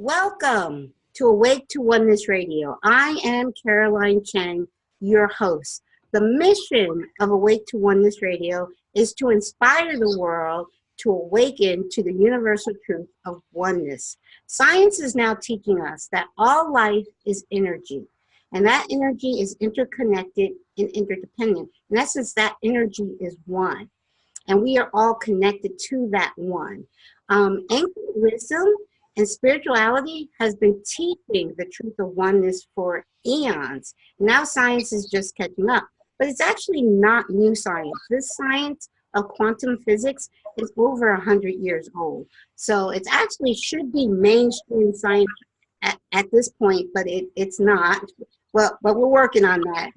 Welcome to Awake to Oneness Radio. I am Caroline Cheng, your host. The mission of Awake to Oneness Radio is to inspire the world to awaken to the universal truth of oneness. Science is now teaching us that all life is energy, and that energy is interconnected and interdependent. In essence, that energy is one, and we are all connected to that one. Ancient wisdom and spirituality has been teaching the truth of oneness for eons. Now science is just catching up, but it's actually not new science. This science of quantum physics is over 100 years old. So it actually should be mainstream science at this point, but it's not. Well, but we're working on that.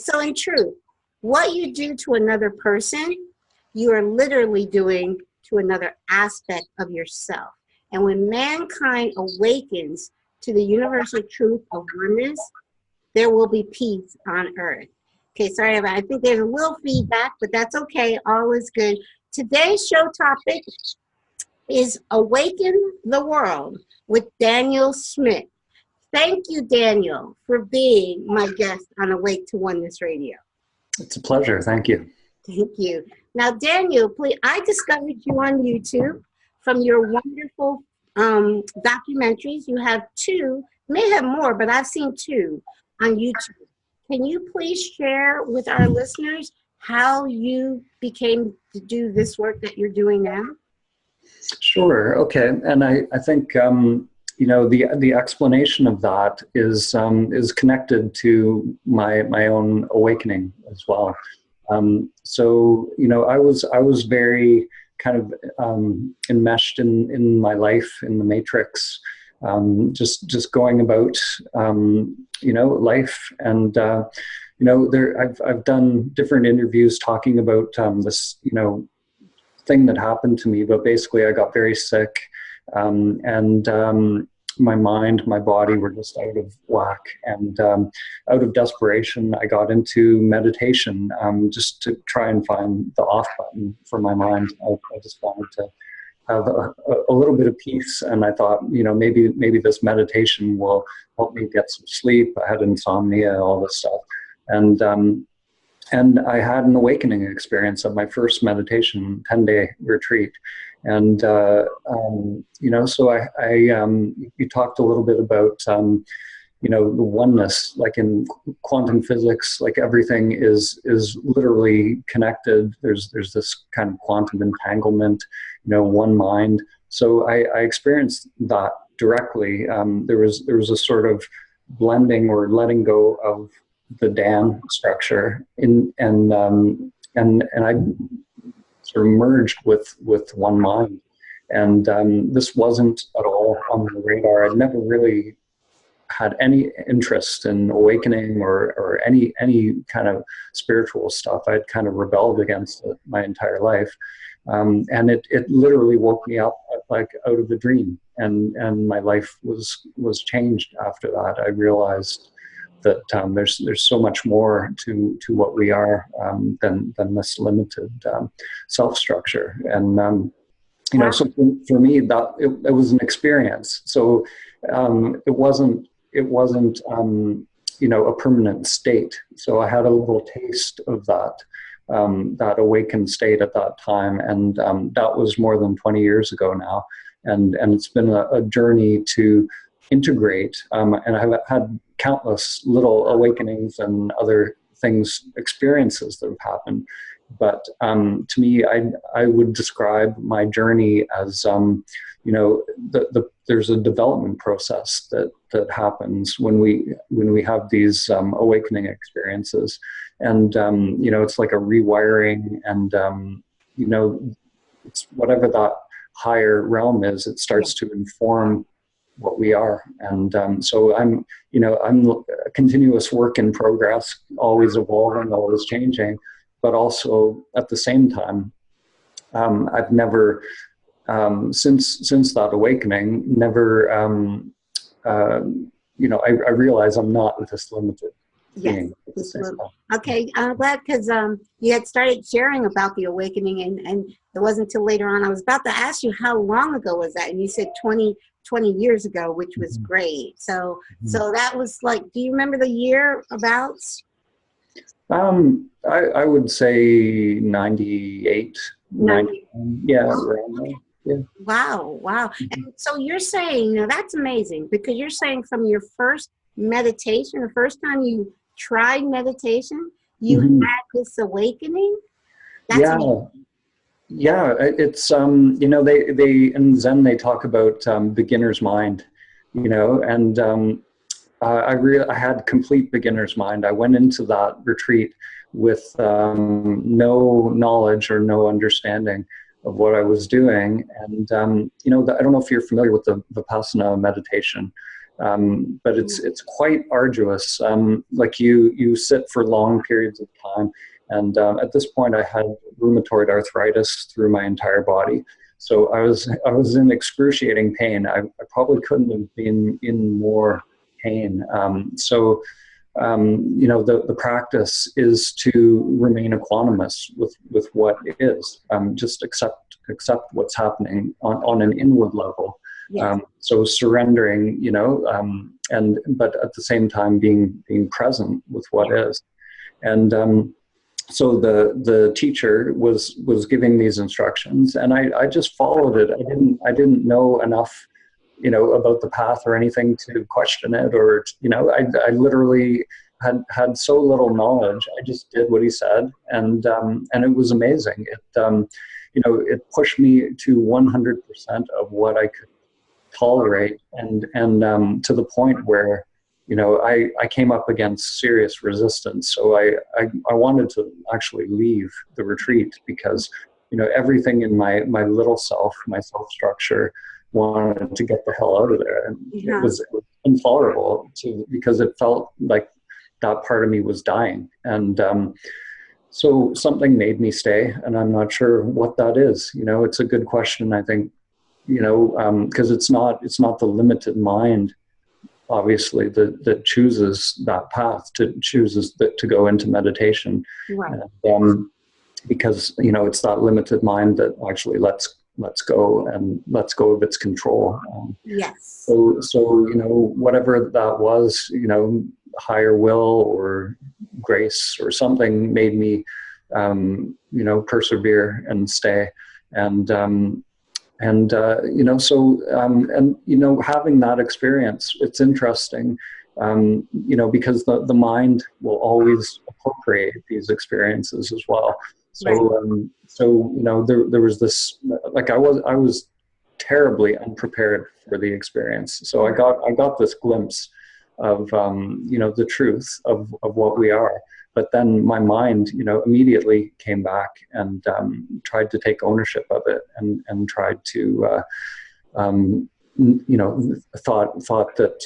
So in truth, what you do to another person, you are literally doing to another aspect of yourself. And when mankind awakens to the universal truth of oneness, there will be peace on earth. Okay, sorry, I think there's a little feedback, but that's okay. All is good. Today's show topic is Awaken the World with Daniel Schmidt. Thank you, Daniel, for being my guest on Awake to Oneness Radio. It's a pleasure. Thank you. Thank you. Now, Daniel, please, I discovered you on YouTube from your wonderful documentaries. You have two, may have more, but I've seen two on YouTube. Can you please share with our listeners how you became to do this work that you're doing now? Sure. Okay. And I think, you know, the explanation of that is connected to my own awakening as well. So, you know, I was very kind of enmeshed in my life, in the matrix, just going about, you know, life. And, you know, I've done different interviews talking about this, you know, thing that happened to me, but basically I got very sick, and my mind, my body were just out of whack. And out of desperation, I got into meditation, just to try and find the off button for my mind. I just wanted to have a little bit of peace. And I thought, you know, maybe this meditation will help me get some sleep. I had insomnia, all this stuff. And I had an awakening experience at my first meditation 10-day retreat. And, you know, so you talked a little bit about, you know, the oneness, like in quantum physics, like everything is literally connected. There's this kind of quantum entanglement, you know, one mind. So I experienced that directly. There was a sort of blending or letting go of the Dan structure and I sort of merged with one mind. And this wasn't at all on the radar. I'd never really had any interest in awakening or any kind of spiritual stuff. I'd kind of rebelled against it my entire life. And it literally woke me up like out of a dream. And my life was changed after that. I realized that there's so much more to what we are than this limited self-structure. And you know, so for me, that it was an experience. So it wasn't you know, a permanent state. So I had a little taste of that awakened state at that time, and that was more than 20 years ago now. And it's been a journey to integrate, and I've had countless little awakenings and other things, experiences that have happened. But to me, I would describe my journey as, you know, there's a development process that happens when we have these awakening experiences, and you know, it's like a rewiring, and you know, it's whatever that higher realm is, it starts to inform what we are. And so I'm a continuous work in progress, always evolving, always changing, but also at the same time, I've never, since that awakening, never, you know, I realize I'm not this limited being. Yes, okay, I'm glad, because you had started sharing about the awakening, and it wasn't until later on. I was about to ask you, how long ago was that? And you said 20 20 years ago, which was great. So that was like, do you remember the year about? I would say 98, 90, yeah, around there. Yeah. Wow. And so you're saying, now that's amazing, because you're saying from your first meditation, the first time you tried meditation, you had this awakening? That's amazing. Yeah, it's, you know, they in Zen, they talk about beginner's mind, you know, and I had complete beginner's mind. I went into that retreat with no knowledge or no understanding of what I was doing. And, you know, I don't know if you're familiar with the Vipassana meditation, but it's quite arduous. Like you sit for long periods of time. And at this point, I had rheumatoid arthritis through my entire body. So I was in excruciating pain. I probably couldn't have been in more pain. So, you know, the practice is to remain equanimous with what is. Just accept what's happening on an inward level. Yes. So surrendering, you know, but at the same time being present with what is. And so the teacher was giving these instructions, and I just followed it. I didn't know enough, you know, about the path or anything to question it, or, you know, I literally had so little knowledge. I just did what he said, and it was amazing. It you know, it pushed me to 100% of what I could tolerate, and to the point where, you know, I came up against serious resistance. So I wanted to actually leave the retreat, because, you know, everything in my little self, my self structure, wanted to get the hell out of there. And it was intolerable because it felt like that part of me was dying. And so something made me stay, and I'm not sure what that is. You know, it's a good question, I think, you know, because it's not the limited mind, obviously, that chooses that path, to go into meditation. Right. Because, you know, it's that limited mind that actually lets go of its control. Yes. So, you know, whatever that was, you know, higher will or grace or something made me, you know, persevere and stay. And you know, so, and, you know, having that experience, it's interesting, you know, because the mind will always appropriate these experiences as well. So, right. So, you know, there was this, like, I was terribly unprepared for the experience. So I got this glimpse of, you know, the truth of what we are. But then my mind, you know, immediately came back and tried to take ownership of it, and tried to, you know, thought that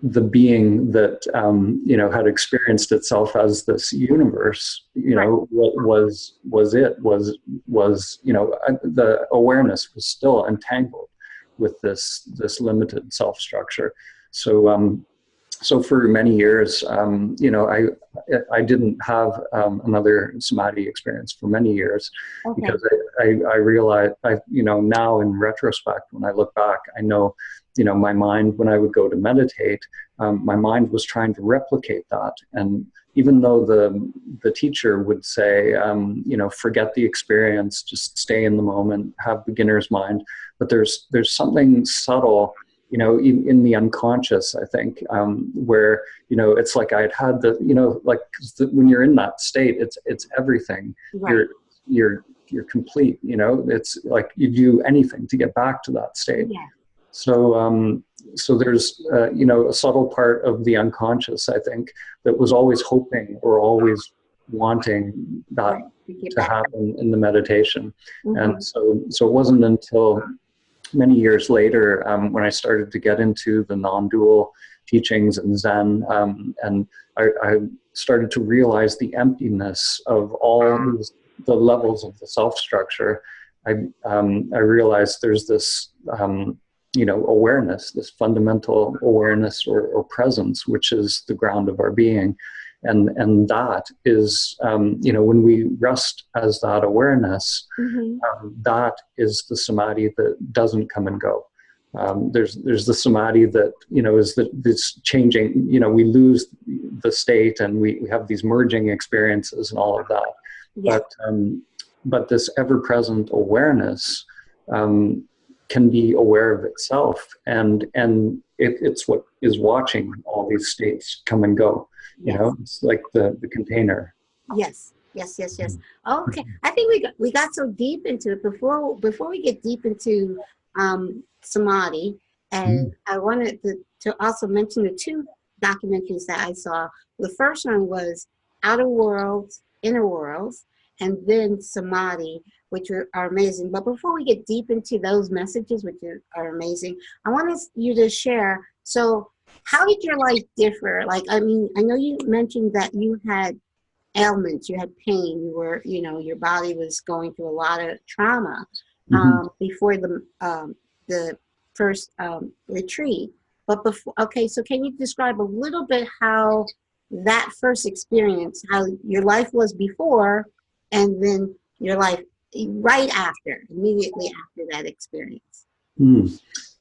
the being that, you know, had experienced itself as this universe, you know, was you know, the awareness was still entangled with this limited self structure. So so for many years, you know, I didn't have another Samadhi experience for many years, because I realized, you know, now in retrospect, when I look back, I know, you know, my mind, when I would go to meditate, my mind was trying to replicate that. And even though the teacher would say, you know, forget the experience, just stay in the moment, have beginner's mind, but there's something subtle, you know, in the unconscious, I think, where, you know, it's like I'd had the, you know, like when you're in that state, it's everything. Right. You're complete, you know, it's like you do anything to get back to that state. Yeah. So, so there's, you know, a subtle part of the unconscious, I think, that was always hoping or always wanting that to happen in the meditation. Mm-hmm. And so it wasn't until many years later, when I started to get into the non-dual teachings and Zen, and I started to realize the emptiness of all the levels of the self-structure, I realized there's this, you know, awareness, this fundamental awareness or presence, which is the ground of our being. And that is, you know, when we rest as that awareness, mm-hmm. That is the samadhi that doesn't come and go. There's the samadhi that, is this changing, we lose the state and we have these merging experiences and all of that. Yeah. But this ever-present awareness can be aware of itself, and it's what is watching all these states come and go. Yes. It's like the container. Yes. Oh, okay. I think we got so deep into it before we get deep into samadhi, and I wanted to also mention the two documentaries that I saw. The first one was Outer Worlds, Inner Worlds, and then Samadhi, which are amazing. But before we get deep into those messages, which are amazing, I wanted you to share. So how did your life differ? Like, I mean, I know you mentioned that you had ailments, you had pain, you were, your body was going through a lot of trauma before the first retreat. But before, okay, so can you describe a little bit how that first experience, how your life was before, and then your life right after, immediately after that experience?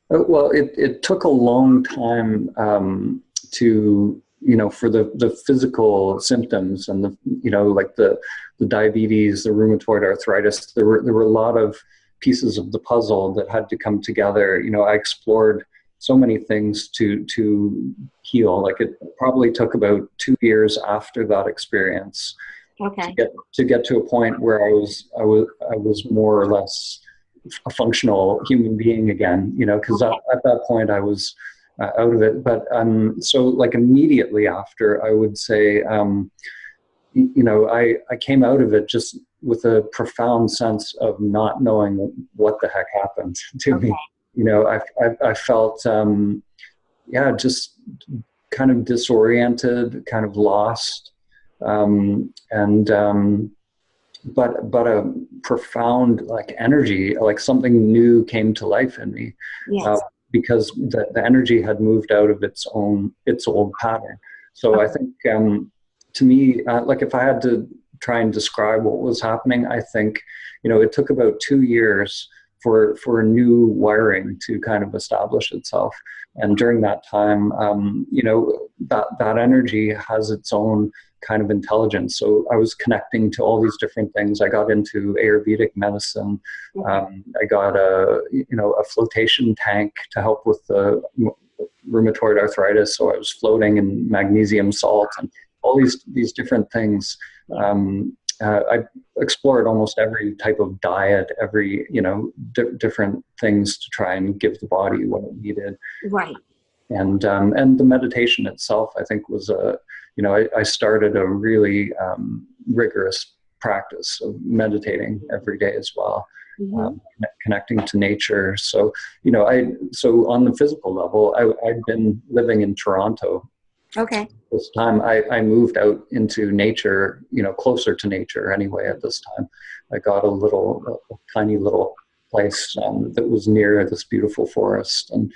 Well, it took a long time to, for the physical symptoms and like the diabetes, the rheumatoid arthritis. There were a lot of pieces of the puzzle that had to come together. I explored so many things to heal. Like, it probably took about 2 years after that experience. Okay. To get to a point where I was more or less a functional human being again, because at that point I was out of it. But so like immediately after, I would say, I came out of it just with a profound sense of not knowing what the heck happened to me. I felt, just kind of disoriented, kind of lost. But a profound like energy, like something new came to life in me. Yes. Because the energy had moved out of its old pattern. So I think to me, like if I had to try and describe what was happening, I think it took about 2 years for a new wiring to kind of establish itself. And during that time, that energy has its own kind of intelligence. So I was connecting to all these different things. I got into Ayurvedic medicine. I got a flotation tank to help with the rheumatoid arthritis. So I was floating in magnesium salt and all these different things. I explored almost every type of diet, every, different things to try and give the body what it needed. Right. And the meditation itself, I think, was I started a really rigorous practice of meditating every day as well, connecting to nature. So, so on the physical level, I'd been living in Toronto. Okay. This time I moved out into nature, closer to nature anyway at this time. I got a tiny little place that was near this beautiful forest. And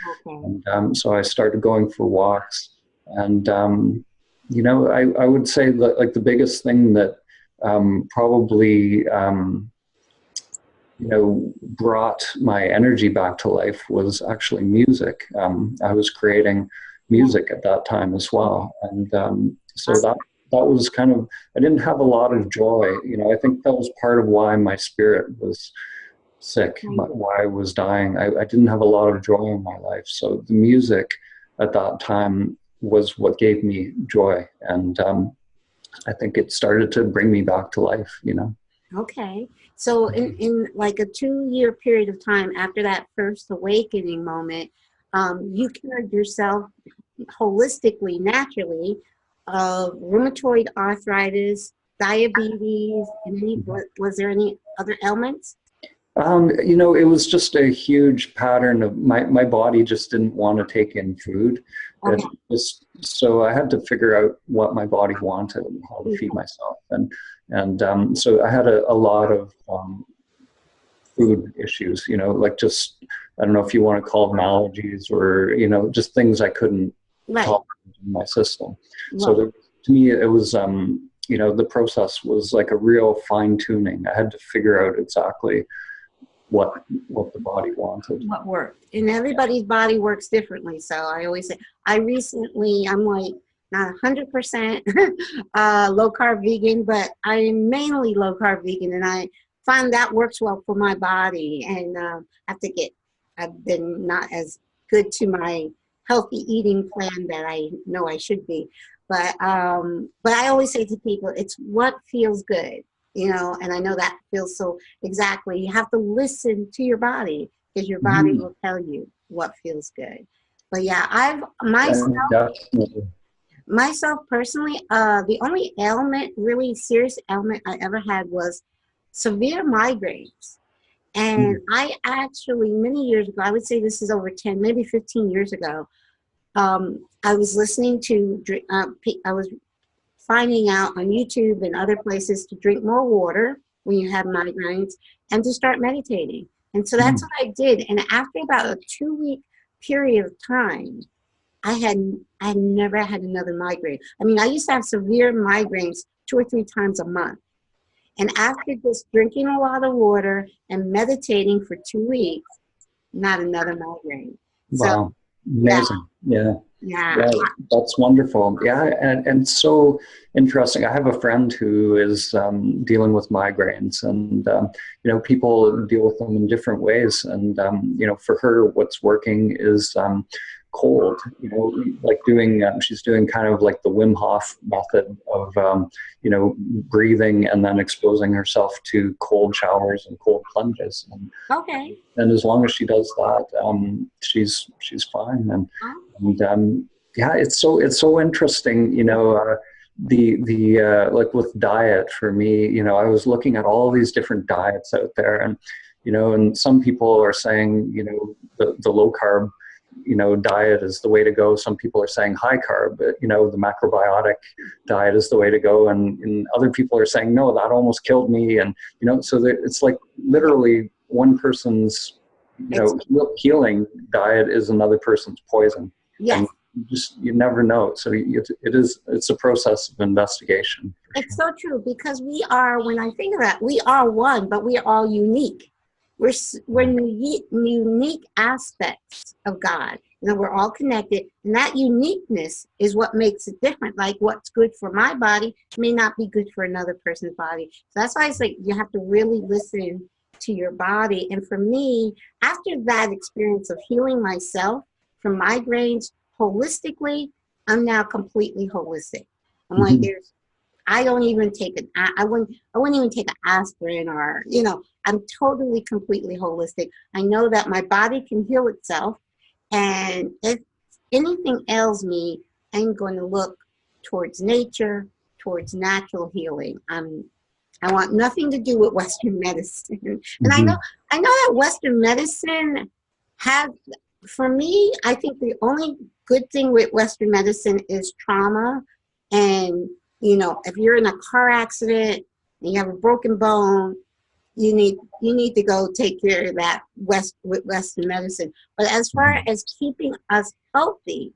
so I started going for walks. And, I would say that like the biggest thing that probably, brought my energy back to life was actually music. I was creating music at that time as well. And so that was kind of, I didn't have a lot of joy. I think that was part of why my spirit was sick, why I was dying. I didn't have a lot of joy in my life. So the music at that time was what gave me joy. And I think it started to bring me back to life, Okay. So in like a 2-year period of time after that first awakening moment, you cured yourself holistically, naturally, of rheumatoid arthritis, diabetes, and was there any other ailments? It was just a huge pattern of my body just didn't want to take in food. Okay. So I had to figure out what my body wanted and how to feed myself. And so I had a lot of food issues, like just, I don't know if you want to call them allergies or, just things I couldn't tolerate in my system. Right. So to me, it was, the process was like a real fine tuning. I had to figure out exactly what the body wanted. What worked. And everybody's body works differently. So I always say, I'm like not 100% low carb vegan, but I'm mainly low carb vegan, and I find that works well for my body. And I've been not as good to my healthy eating plan that I know I should be. But I always say to people, it's what feels good, and I know that feels so exactly. You have to listen to your body, because your body will tell you what feels good. But yeah, myself personally, the only really serious ailment I ever had was severe migraines. And I actually, many years ago, I would say this is over 10, maybe 15 years ago, I was listening to, I was finding out on YouTube and other places to drink more water when you have migraines and to start meditating. And so that's what I did. And after about a 2-week period of time, I had never had another migraine. I mean, I used to have severe migraines 2 or 3 times a month. And after just drinking a lot of water and meditating for 2 weeks, not another migraine. Wow. So, amazing. Yeah. That's wonderful. Yeah. And so interesting. I have a friend who is dealing with migraines, and, people deal with them in different ways. And, for her, what's working is cold, like she's doing kind of like the Wim Hof method of, breathing and then exposing herself to cold showers and cold plunges. And as long as she does that, she's fine. And it's so interesting, the like with diet for me, I was looking at all these different diets out there, and, and some people are saying, the low carb, diet is the way to go. Some people are saying high carb, but, the macrobiotic diet is the way to go. And other people are saying, no, that almost killed me. And, so it's like literally one person's, healing diet is another person's poison. Yes. And you never know. So it's a process of investigation. It's so true, because when I think of that, we are one, but we are all unique. We're unique aspects of God. We're all connected, and that uniqueness is what makes it different. Like what's good for my body may not be good for another person's body. So that's why I say you have to really listen to your body. And for me, after that experience of healing myself from migraines holistically, I'm now completely holistic. I'm like, I don't even take I wouldn't even take an aspirin, or, I'm totally, completely holistic. I know that my body can heal itself. And if anything ails me, I'm going to look towards nature, towards natural healing. I want nothing to do with Western medicine. And I know that Western medicine for me, I think the only good thing with Western medicine is trauma. And, if you're in a car accident and you have a broken bone, you need to go take care of that with Western medicine. But as far as keeping us healthy,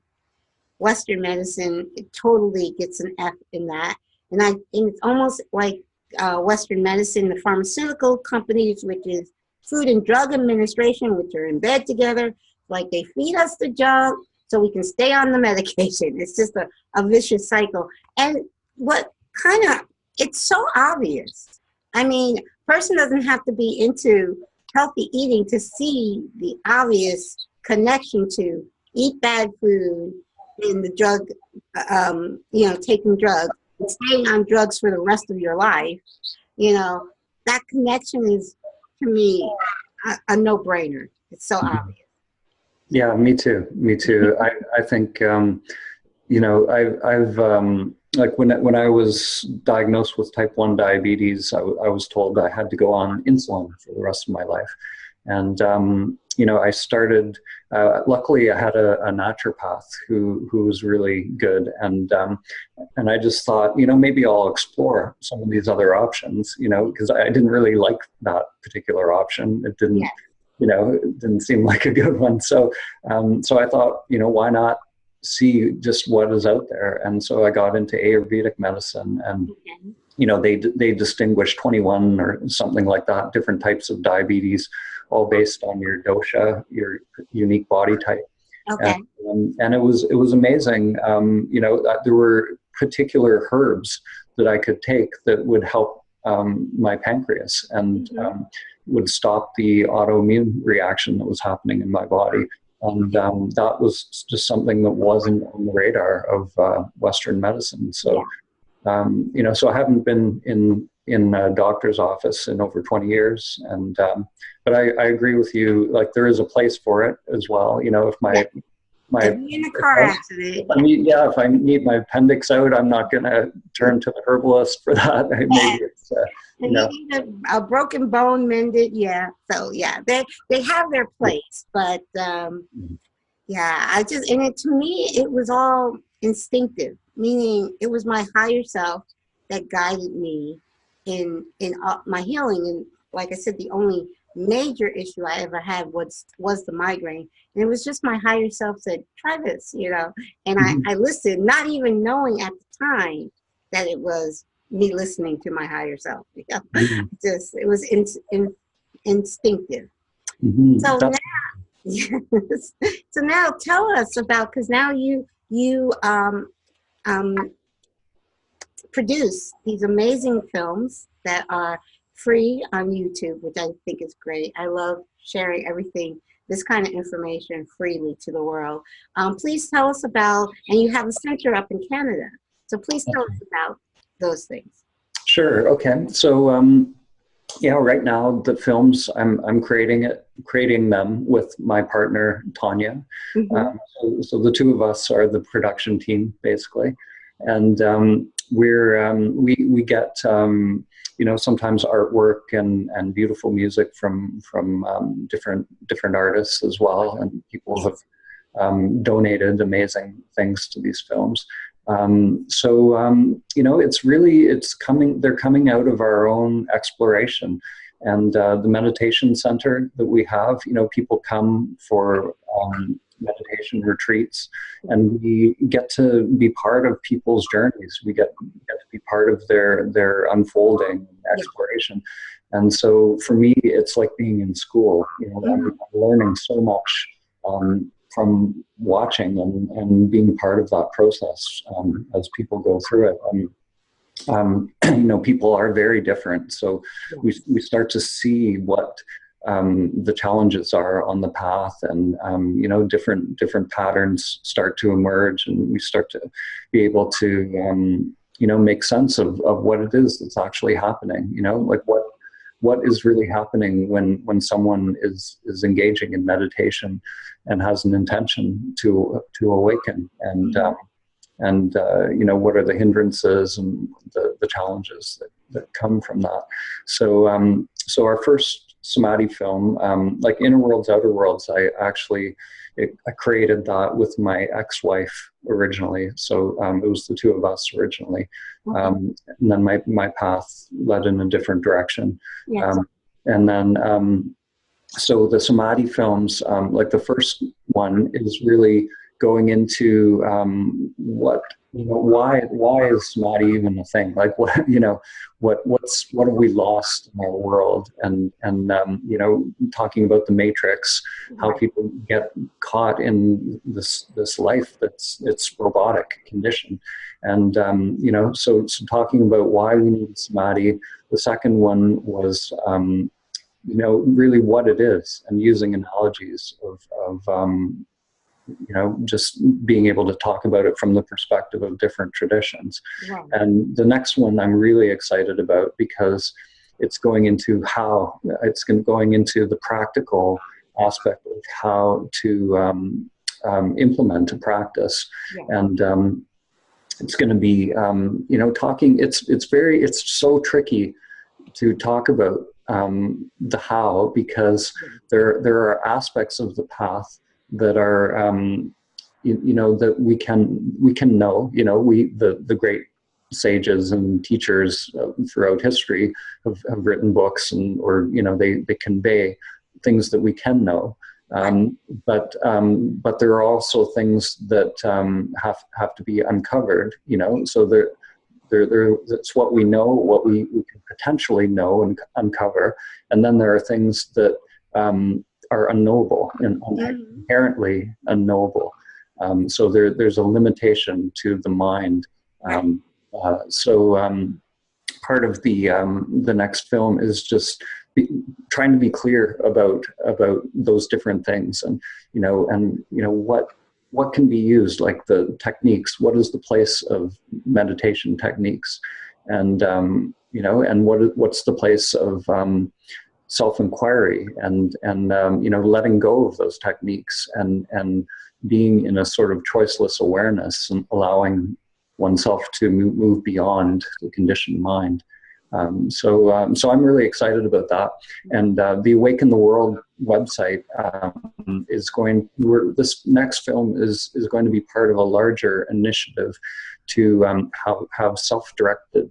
Western medicine, it totally gets an F in that. And it's almost like Western medicine, the pharmaceutical companies, which is Food and Drug Administration, which are in bed together, like they feed us the junk so we can stay on the medication. It's just a vicious cycle. And it's so obvious. I mean, person doesn't have to be into healthy eating to see the obvious connection to eat bad food and the drug, taking drugs and staying on drugs for the rest of your life. That connection is, to me, a no-brainer. It's so obvious. Yeah, me too. I think, I've like when I was diagnosed with type 1 diabetes, I was told I had to go on insulin for the rest of my life. And, I started, luckily I had a naturopath who was really good. And I just thought, maybe I'll explore some of these other options, because I didn't really like that particular option. It didn't, it didn't seem like a good one. So I thought, why not see just what is out there? And so I got into Ayurvedic medicine, and they distinguish 21 or something like that, different types of diabetes, all based on your dosha, your unique body type. Okay. And it was amazing. There were particular herbs that I could take that would help my pancreas and would stop the autoimmune reaction that was happening in my body. And that was just something that wasn't on the radar of Western medicine. So, so I haven't been in a doctor's office in over 20 years. And but I agree with you. Like, there is a place for it as well. If in a car accident. If I need my appendix out, I'm not going to turn to the herbalist for that. Maybe it's you need a broken bone mended. Yeah. So they have their place, but to me it was all instinctive, meaning it was my higher self that guided me in my healing. And like I said, the only major issue I ever had was the migraine. And it was just my higher self said, try this, and I listened, not even knowing at the time that it was me listening to my higher self. Just, it was instinctive. So now tell us about, because now you produce these amazing films that are free on YouTube, which I think is great. I love sharing everything, this kind of information, freely to the world. Please tell us about, and you have a center up in Canada, so please tell us about those things. Sure. Okay. So right now the films I'm creating them with my partner Tanya. So the two of us are the production team basically, and we get sometimes artwork and beautiful music from different artists as well, and people have donated amazing things to these films. They're coming out of our own exploration, and the meditation center that we have, people come for meditation retreats, and we get to be part of people's journeys. We get to be part of their unfolding exploration. And so for me, it's like being in school. I'm learning so much from watching and being part of that process as people go through it. People are very different. So we start to see what the challenges are on the path, and different patterns start to emerge, and we start to be able to make sense of what it is that's actually happening. Like what is really happening when someone is engaging in meditation and has an intention to awaken, and what are the hindrances and the challenges that come from that. So our first Samadhi film, like Inner Worlds, Outer Worlds, I created that with my ex-wife originally. So it was the two of us originally. And then my path led in a different direction. Yes. And then, so the Samadhi films, like the first one is really going into why is Samadhi even a thing? Like what have we lost in our world? And talking about the matrix, how people get caught in this life it's robotic condition. And so talking about why we need Samadhi. The second one was really what it is, and using analogies of just being able to talk about it from the perspective of different traditions. Wow. And the next one I'm really excited about, because it's going into the practical aspect of how to implement a practice. Yeah. And it's going to be, talking, it's so tricky to talk about the how, because there are aspects of the path that are, that we can know, the great sages and teachers throughout history have written books, or they convey things that we can know. But there are also things that have to be uncovered, so It's what we know, what we can potentially know and uncover, and then there are things that are unknowable and inherently unknowable. So there's a limitation to the mind. Part of the next film is just trying to be clear about those different things, and what can be used, like the techniques. What is the place of meditation techniques, and and what's the place of self-inquiry, and letting go of those techniques, and being in a sort of choiceless awareness and allowing oneself to move beyond the conditioned mind. So I'm really excited about that. And the Awaken the World website this next film is going to be part of a larger initiative to have self-directed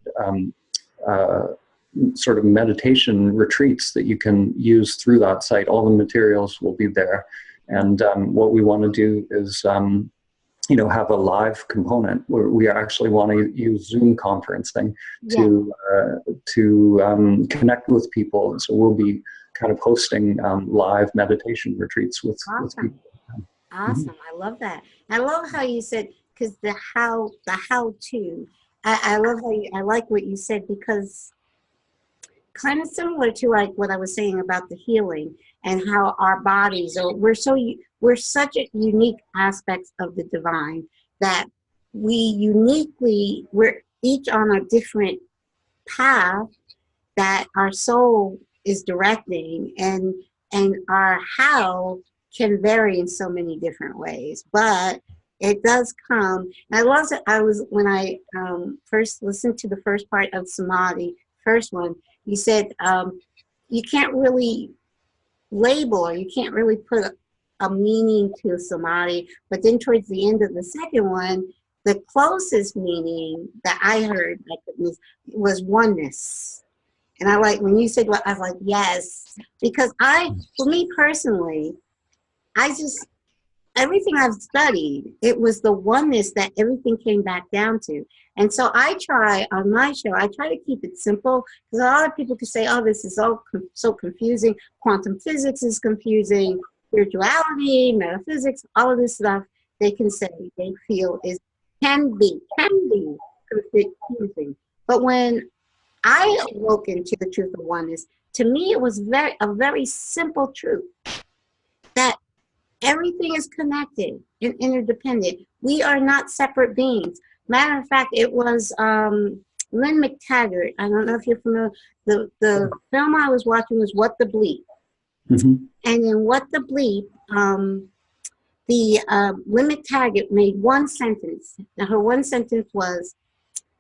sort of meditation retreats that you can use through that site. All the materials will be there. And what we want to do is have a live component where we actually want to use Zoom conferencing to connect with people. So we'll be kind of hosting live meditation retreats with people. Awesome. I love that. I love how you said, because the how to, I love I like what you said, because kind of similar to like what I was saying about the healing and how our bodies are, we're such a unique aspects of the divine that we're each on a different path that our soul is directing, and our how can vary in so many different ways, but it does come. And when I first listened to the first part of Samadhi, first one, you said you can't really label, or you can't really put a meaning to Samadhi, but then towards the end of the second one, the closest meaning that I heard was oneness. And I like when you said, well, I was like, yes, because for me personally, everything I've studied, it was the oneness that everything came back down to. And so on my show, I try to keep it simple, because a lot of people can say, oh, this is so confusing. Quantum physics is confusing. Spirituality, metaphysics, all of this stuff, they can say, they feel can be confusing. But when I woke into the truth of oneness, to me, it was a very simple truth, that everything is connected and interdependent. We are not separate beings. Matter of fact, it was Lynn McTaggart. I don't know if you're familiar. The film I was watching was What the Bleep. And in What the Bleep, Lynn McTaggart made one sentence. Now, her one sentence was,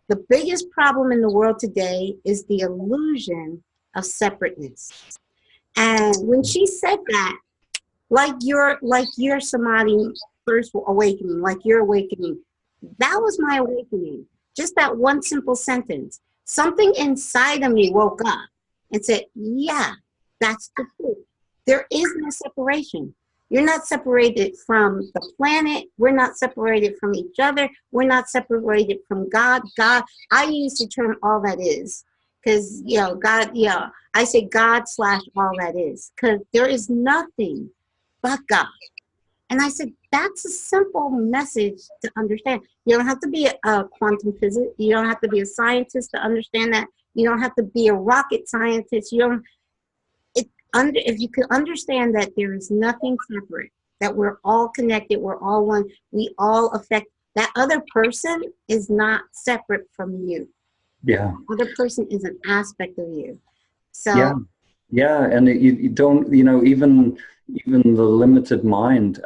the biggest problem in the world today is the illusion of separateness. And when she said that, like your Samadhi first awakening, like your awakening, that was my awakening. Just that one simple sentence. Something inside of me woke up and said, yeah, that's the truth. There is no separation. You're not separated from the planet. We're not separated from each other. We're not separated from God. I use the term all that is, because, God, I say God / all that is, because there is nothing but God. And I said, that's a simple message to understand. You don't have to be a quantum physicist. You don't have to be a scientist to understand that. You don't have to be a rocket scientist. If you can understand that there is nothing separate, that we're all connected, we're all one, we all affect, that other person is not separate from you. Yeah. The other person is an aspect of you. So yeah, and you don't, even the limited mind,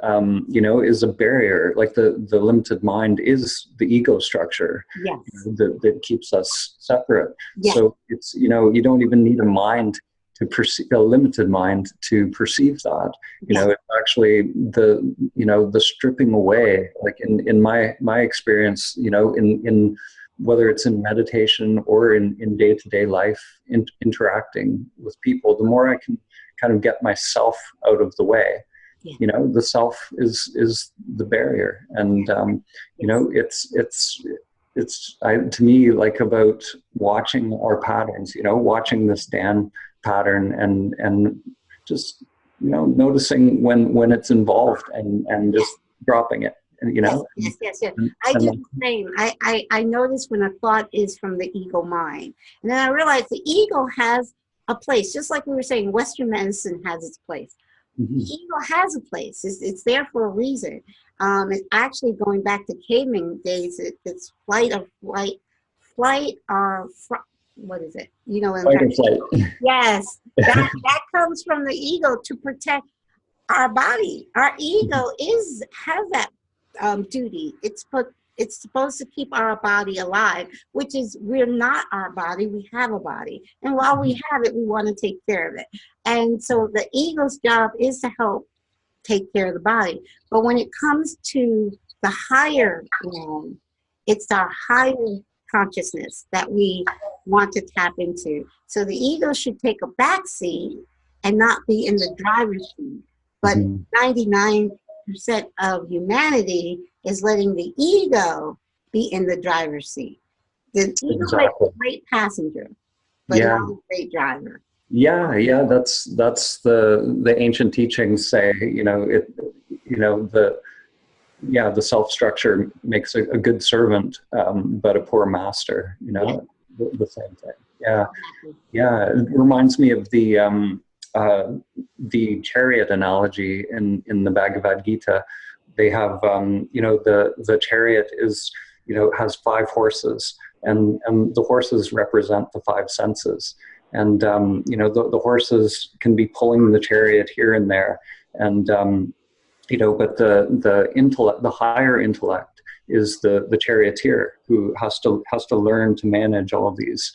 is a barrier. Like the limited mind is the ego structure. Yes. That keeps us separate. Yes. So it's, you don't even need a mind to perceive, a limited mind to perceive that. It's actually the stripping away, like in my experience, in whether it's in meditation or in day-to-day life, interacting with people, the more I can kind of get myself out of the way. The self is the barrier, and it's to me, like about watching our patterns, watching this Dan pattern and just, noticing when it's involved and just dropping it, Yes. I do the same. I notice when a thought is from the ego mind. And then I realize the ego has a place, just like we were saying, Western medicine has its place. Mm-hmm. The ego has a place. It's there for a reason. It's actually going back to caveman days. It's flight or what is it? Fight or flight. Yes, that comes from the ego to protect our body. Our ego has that duty. It's supposed to keep our body alive, which is, we're not our body, we have a body. And while we have it, we want to take care of it. And so the ego's job is to help take care of the body. But when it comes to the higher realm, it's our higher consciousness that we want to tap into. So the ego should take a back seat and not be in the driver's seat. But 99% of humanity is letting the ego be in the driver's seat. The ego is a great passenger, but not a great driver. Yeah, that's the ancient teachings say, the self-structure makes a good servant, but a poor master, the same thing. Yeah. It reminds me of the chariot analogy in the Bhagavad Gita. They have, the chariot is, has 5 horses, and the horses represent the 5 senses. And, the horses can be pulling the chariot here and there. And, but the intellect, the higher intellect, is the charioteer who has to learn to manage all of these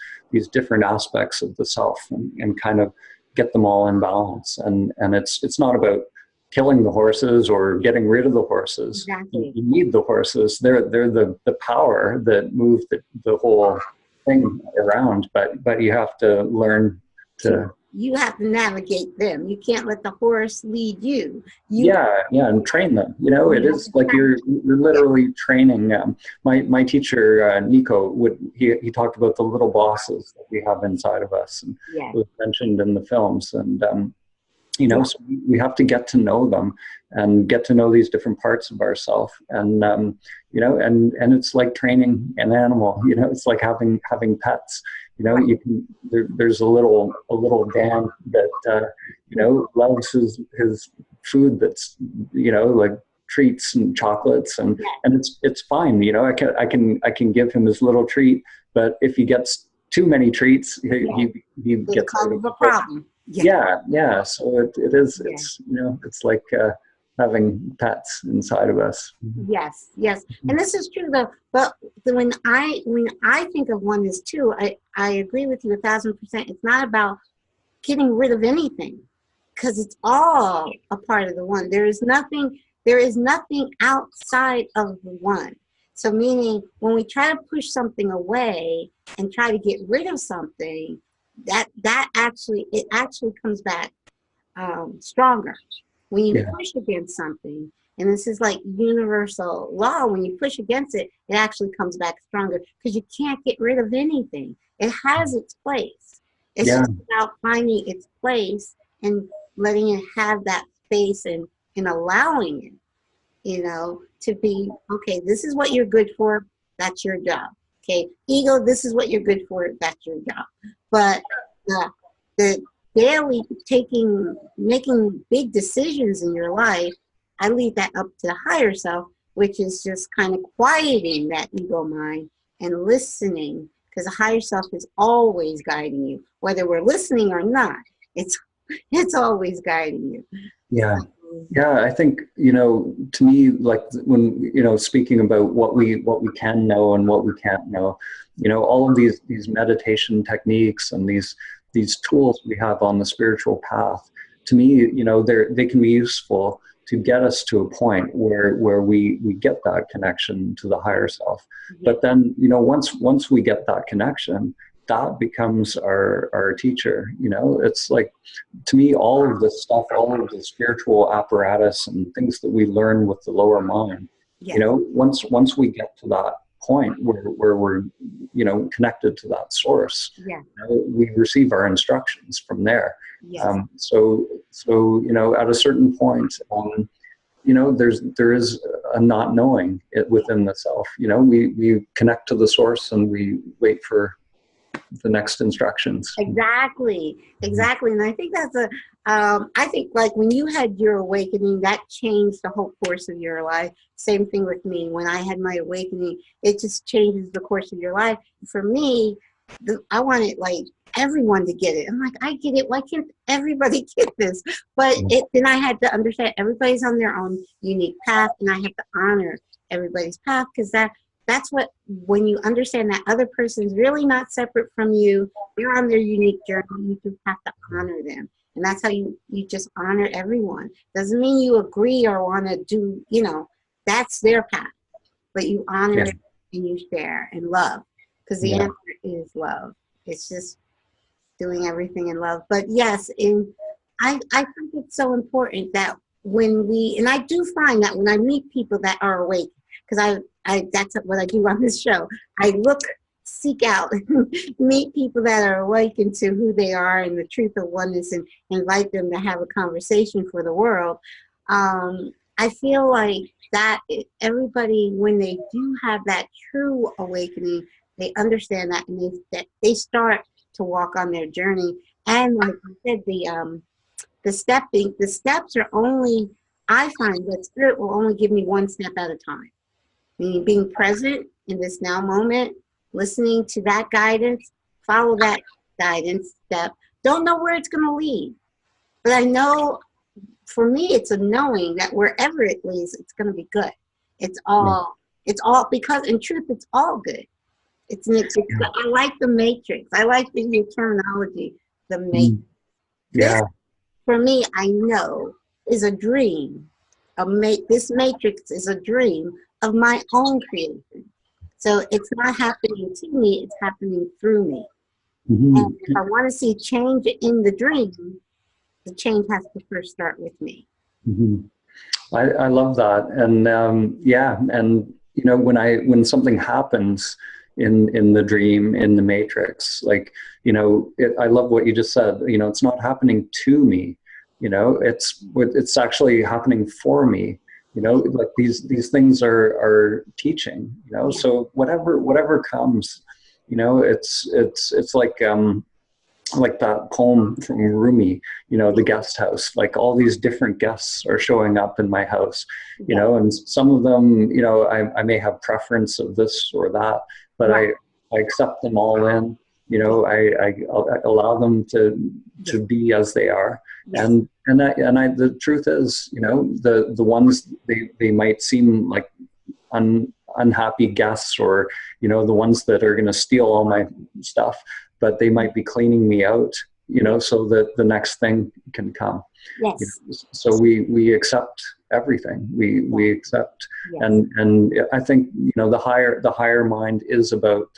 different aspects of the self and kind of get them all in balance. And it's not about killing the horses or getting rid of the horses. Exactly. You need the horses. They're the power that move the whole thing around, but you have to learn to... You have to navigate them. You can't let the horse lead you. And train them. It is like you're literally training. My teacher, Nico, he talked about the little bosses that we have inside of us, and it was mentioned in the films. And so we have to get to know them and get to know these different parts of ourselves. And and it's like training an animal. It's like having pets. There's a little Dan that loves his food that's like treats and chocolates, and it's fine. I can give him his little treat, but if he gets too many treats, he gets causes a problem. So it is. It's like having pets inside of us. Yes, and this is true though. But when I think of oneness too, I agree with you 1,000%. It's not about getting rid of anything, because it's all a part of the one. There is nothing outside of the one. So meaning, when we try to push something away and try to get rid of something, that actually comes back stronger. When you push against something, and this is like universal law, when you push against it, it actually comes back stronger, because you can't get rid of anything. It has its place. It's just about finding its place and letting it have that space and allowing it, to be, okay, this is what you're good for, that's your job. Okay, ego, this is what you're good for, that's your job. But the daily making big decisions in your life, I leave that up to the higher self, which is just kind of quieting that ego mind and listening, because the higher self is always guiding you, whether we're listening or not. It's always guiding you. I think, to me, like when, speaking about what we can know and what we can't know, all of these meditation techniques and these tools we have on the spiritual path, to me, they can be useful to get us to a point where we get that connection to the higher self. But then, once we get that connection, that becomes our teacher. It's like, to me, all of this stuff, all of the spiritual apparatus and things that we learn with the lower mind, once we get to that point where we're, you know, connected to that source. Yeah. We receive our instructions from there. Yes. So you know, at a certain point, you know, there is a not knowing it within the self. You know, we connect to the source and we wait for the next instructions. Exactly. And I think that's I think like when you had your awakening, that changed the whole course of your life. Same thing with me. When I had my awakening, it just changes the course of your life. For me, I wanted like everyone to get it. I'm like, I get it. Why can't everybody get this? But then I had to understand everybody's on their own unique path, and I have to honor everybody's path, because that's what, when you understand that other person's really not separate from you, they're on their unique journey, you just have to honor them. And that's how you just honor everyone. Doesn't mean you agree or want to do, you know, that's their path. But you honor it and you share and love. Because the answer is love. It's just doing everything in love. But yes, I think it's so important that when and I do find that when I meet people that are awake, because that's what I do on this show. I seek out, meet people that are awakened to who they are and the truth of oneness, and invite them to have a conversation for the world. I feel like that everybody, when they do have that true awakening, they understand that, and they start to walk on their journey. And like I said, the steps are only, I find that Spirit will only give me one step at a time. Meaning being present in this now moment, listening to that guidance, follow that guidance step. Don't know where it's going to lead, but I know, for me, it's a knowing that wherever it leads, it's going to be good. It's all because in truth, it's all good. I like the matrix. I like the new terminology, the matrix. Yeah. This, for me, I know is a dream. This matrix is a dream of my own creation. So it's not happening to me, it's happening through me. Mm-hmm. And if I want to see change in the dream, the change has to first start with me. Mm-hmm. I love that. And and you know, when something happens in the dream, in the matrix, like, you know, I love what you just said, you know, it's not happening to me, you know, it's actually happening for me. You know, like these things are teaching, you know, so whatever comes, you know, it's like that poem from Rumi, you know, the guest house, like all these different guests are showing up in my house, you know, and some of them, you know, I may have preference of this or that, but I accept them all in, you know, I allow them to be as they are. And the truth is, you know, the ones they might seem like unhappy guests, or, you know, the ones that are going to steal all my stuff, but they might be cleaning me out, you know, so that the next thing can come. Yes. You know, so we accept everything. We accept, and I think, you know, the higher mind is about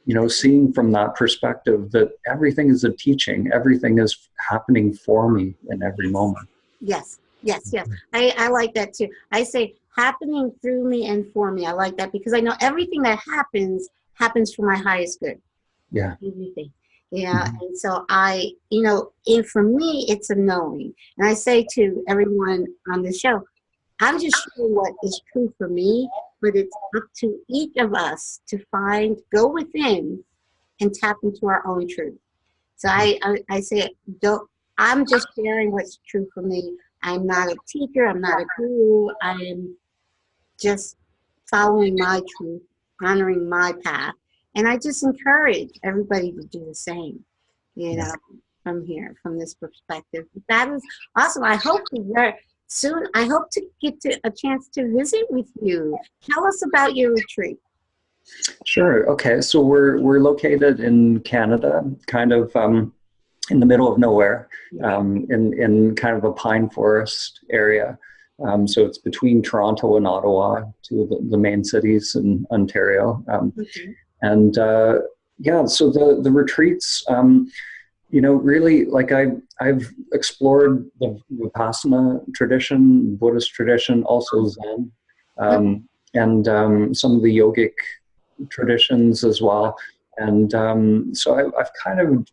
you know, seeing from that perspective that everything is a teaching, everything is happening for me in every moment. Yes. I like that too. I say happening through me and for me. I like that because I know everything that happens for my highest good. Yeah. Everything. Yeah. Mm-hmm. And so you know, and for me, it's a knowing. And I say to everyone on the show, I'm just sharing what is true for me, but it's up to each of us to go within and tap into our own truth. So I say, I'm just sharing what's true for me. I'm not a teacher. I'm not a guru. I am just following my truth, honoring my path. And I just encourage everybody to do the same, you know, from this perspective. That is awesome. I hope to get a chance to visit with you. Tell us about your retreat. Sure. Okay. So we're located in Canada, kind of in the middle of nowhere, in kind of a pine forest area. So it's between Toronto and Ottawa, two of the main cities in Ontario. And so the retreats, you know, really, like I've explored the Vipassana tradition, Buddhist tradition, also Zen. some of the yogic traditions as well. And so I've kind of,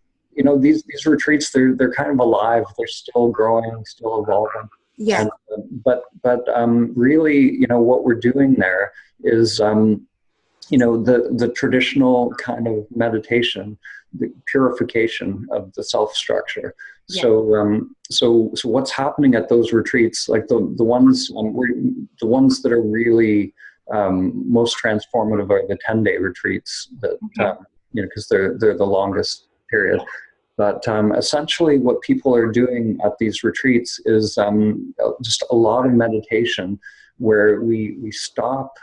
these retreats, they're kind of alive. They're still growing, still evolving. Yeah. And, but really, what we're doing there is, the traditional kind of meditation, the purification of the self structure. Yeah. So what's happening at those retreats, like the ones that are really most transformative are the 10-day retreats that, because they're the longest period. But essentially what people are doing at these retreats is just a lot of meditation where we stop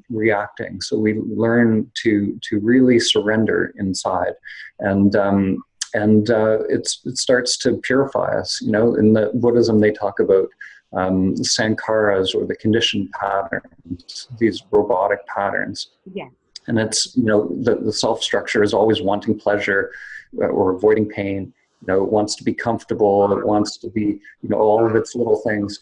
reacting. So we learn to really surrender inside, and it starts to purify us. In the Buddhism, they talk about sankharas, or the conditioned patterns, these robotic patterns. Yeah. And it's, the self structure is always wanting pleasure or avoiding pain. It wants to be comfortable. It wants to be, all of its little things.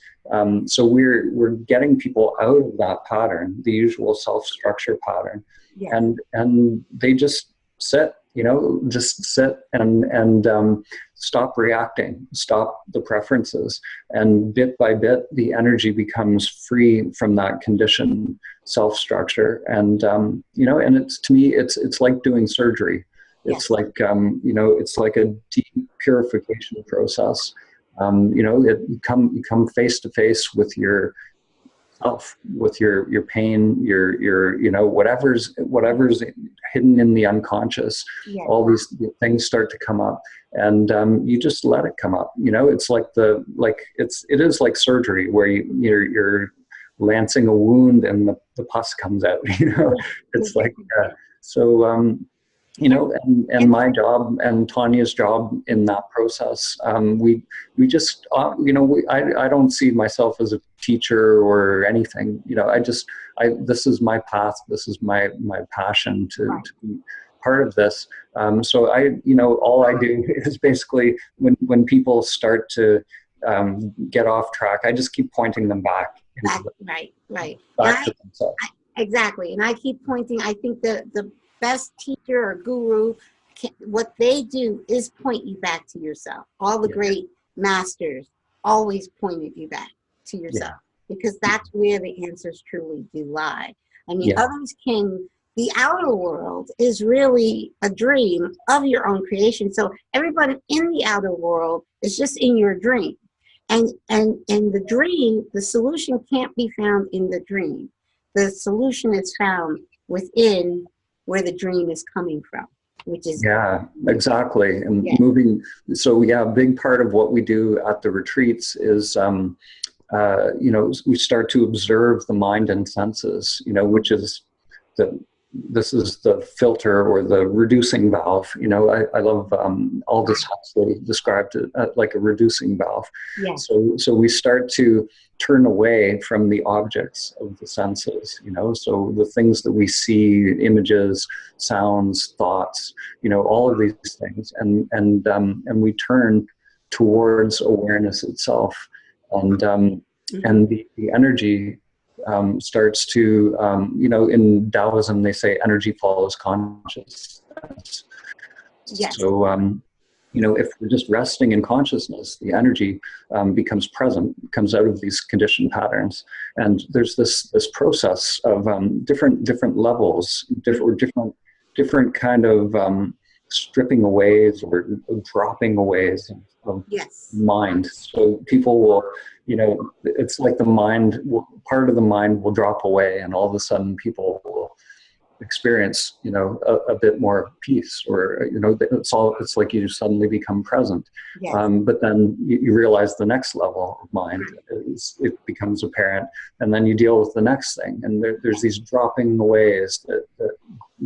So we're getting people out of that pattern, the usual self structure pattern, yeah. and they just sit, and stop reacting, stop the preferences, and bit by bit the energy becomes free from that conditioned self structure. And and it's, to me, it's like doing surgery. It's like, it's like a deep purification process. You come face to face with yourself, with your pain, your whatever's hidden in the unconscious. Yeah. All these things start to come up, and you just let it come up. It's like it is like surgery, where you're lancing a wound and the pus comes out. It's like so. And my job and Tanya's job in that process, we just, I don't see myself as a teacher or anything. This is my path. This is my passion to be part of this. So all I do is basically when people start to get off track, I just keep pointing them back. Right. Back to themselves. Exactly. And I keep pointing, I think the best teacher or guru, what they do is point you back to yourself. All the great masters always pointed you back to yourself, because that's where the answers truly do lie. I mean, others the outer world is really a dream of your own creation. So everybody in the outer world is just in your dream. And the dream, the solution can't be found in the dream. The solution is found within where the dream is coming from, which is exactly. And moving. So a big part of what we do at the retreats is we start to observe the mind and senses, which is this is the filter or the reducing valve. I love Aldous Huxley described it like a reducing valve. Yeah. So we start to turn away from the objects of the senses, so the things that we see, images, sounds, thoughts, all of these things, and we turn towards awareness itself, and and the energy starts to, in Taoism, they say energy follows consciousness. Yes. So, if we're just resting in consciousness, the energy becomes present, comes out of these conditioned patterns. And there's this process of different levels, different kind of stripping aways or dropping aways of mind. So people will, it's like the mind, part of the mind will drop away, and all of a sudden people will experience, a bit more peace, or, it's like you suddenly become present. Yes. But then you realize the next level of mind it becomes apparent, and then you deal with the next thing. And there's these dropping aways that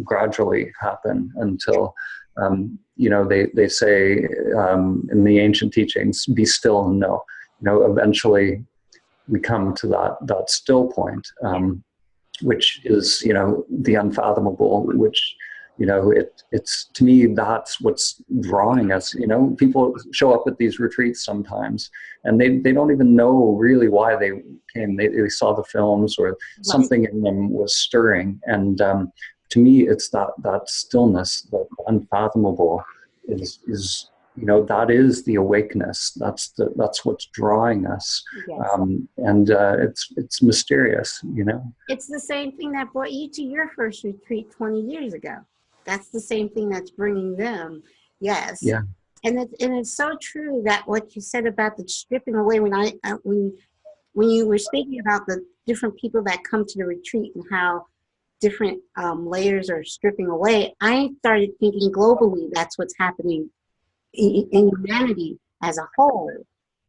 gradually happen until, they say in the ancient teachings, be still and know. Eventually we come to that still point, which is, the unfathomable, which You know, it's to me, that's what's drawing us. You know, people show up at these retreats sometimes and they don't even know really why they came. They saw the films or something in them was stirring. And to me, it's that stillness, that unfathomable is you know, that is the awakeness. That's what's drawing us. Yes. And it's mysterious, you know. It's the same thing that brought you to your first retreat 20 years ago. That's the same thing that's bringing them. Yes. Yeah. And it's so true that what you said about the stripping away, when you were speaking about the different people that come to the retreat and how different layers are stripping away, I started thinking globally that's what's happening in humanity as a whole.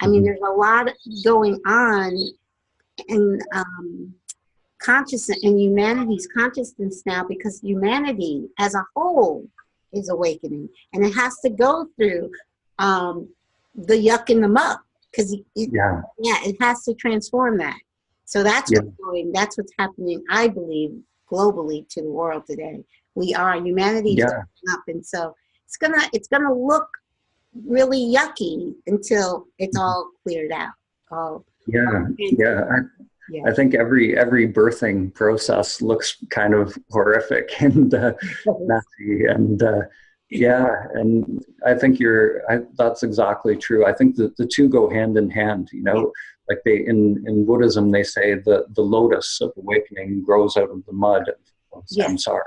I mean, there's a lot going on in consciousness, in humanity's consciousness now, because humanity as a whole is awakening, and it has to go through the yuck and the muck, because it has to transform that. So that's that's what's happening, I believe, globally to the world today. Humanity up, and so it's gonna look really yucky until it's all cleared out. I think every birthing process looks kind of horrific and messy, and and I think that's exactly true. I think that the two go hand in hand. You know, like in Buddhism they say the lotus of awakening grows out of the mud of samsara.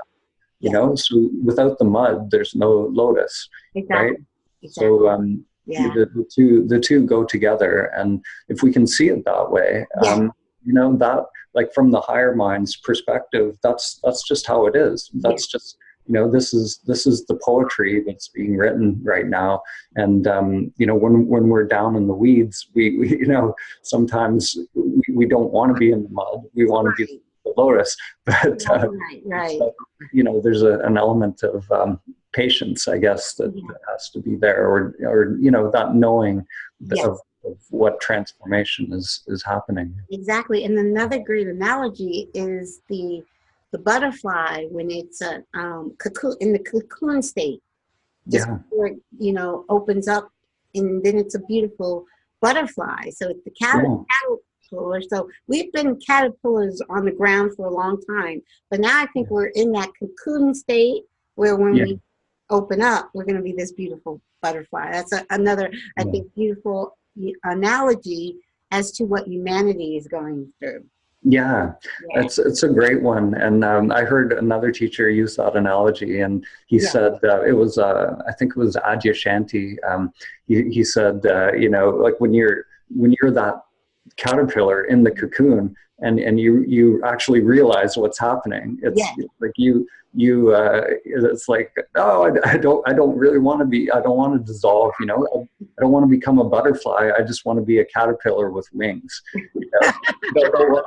You know, so without the mud, there's no lotus, right? Exactly. So the two go together, and if we can see it that way, you know, that, like, from the higher mind's perspective, that's just how it is. That's just, you know, this is the poetry that's being written right now. And you know, when we're down in the weeds, we you know, sometimes we don't want to be in the mud. We want to be the lotus, but you know, there's an element of patience, I guess, that has to be there, or you know, that knowing of what transformation is happening. Exactly. And another great analogy is the butterfly when it's a cocoon, in the cocoon state, just before it, you know, opens up, and then it's a beautiful butterfly. So it's the caterpillar. So we've been caterpillars on the ground for a long time, but now I think we're in that cocoon state where when we open up, we're going to be this beautiful butterfly. That's another, I think, beautiful analogy as to what humanity is going through. It's a great one. And I heard another teacher use that analogy, and he said it was I think it was Adyashanti. He said you know, like when you're that caterpillar in the cocoon, and you actually realize what's happening. It's like it's like, oh, I don't really want to be, I don't want to dissolve, you know, I don't want to become a butterfly. I just want to be a caterpillar with wings. You know?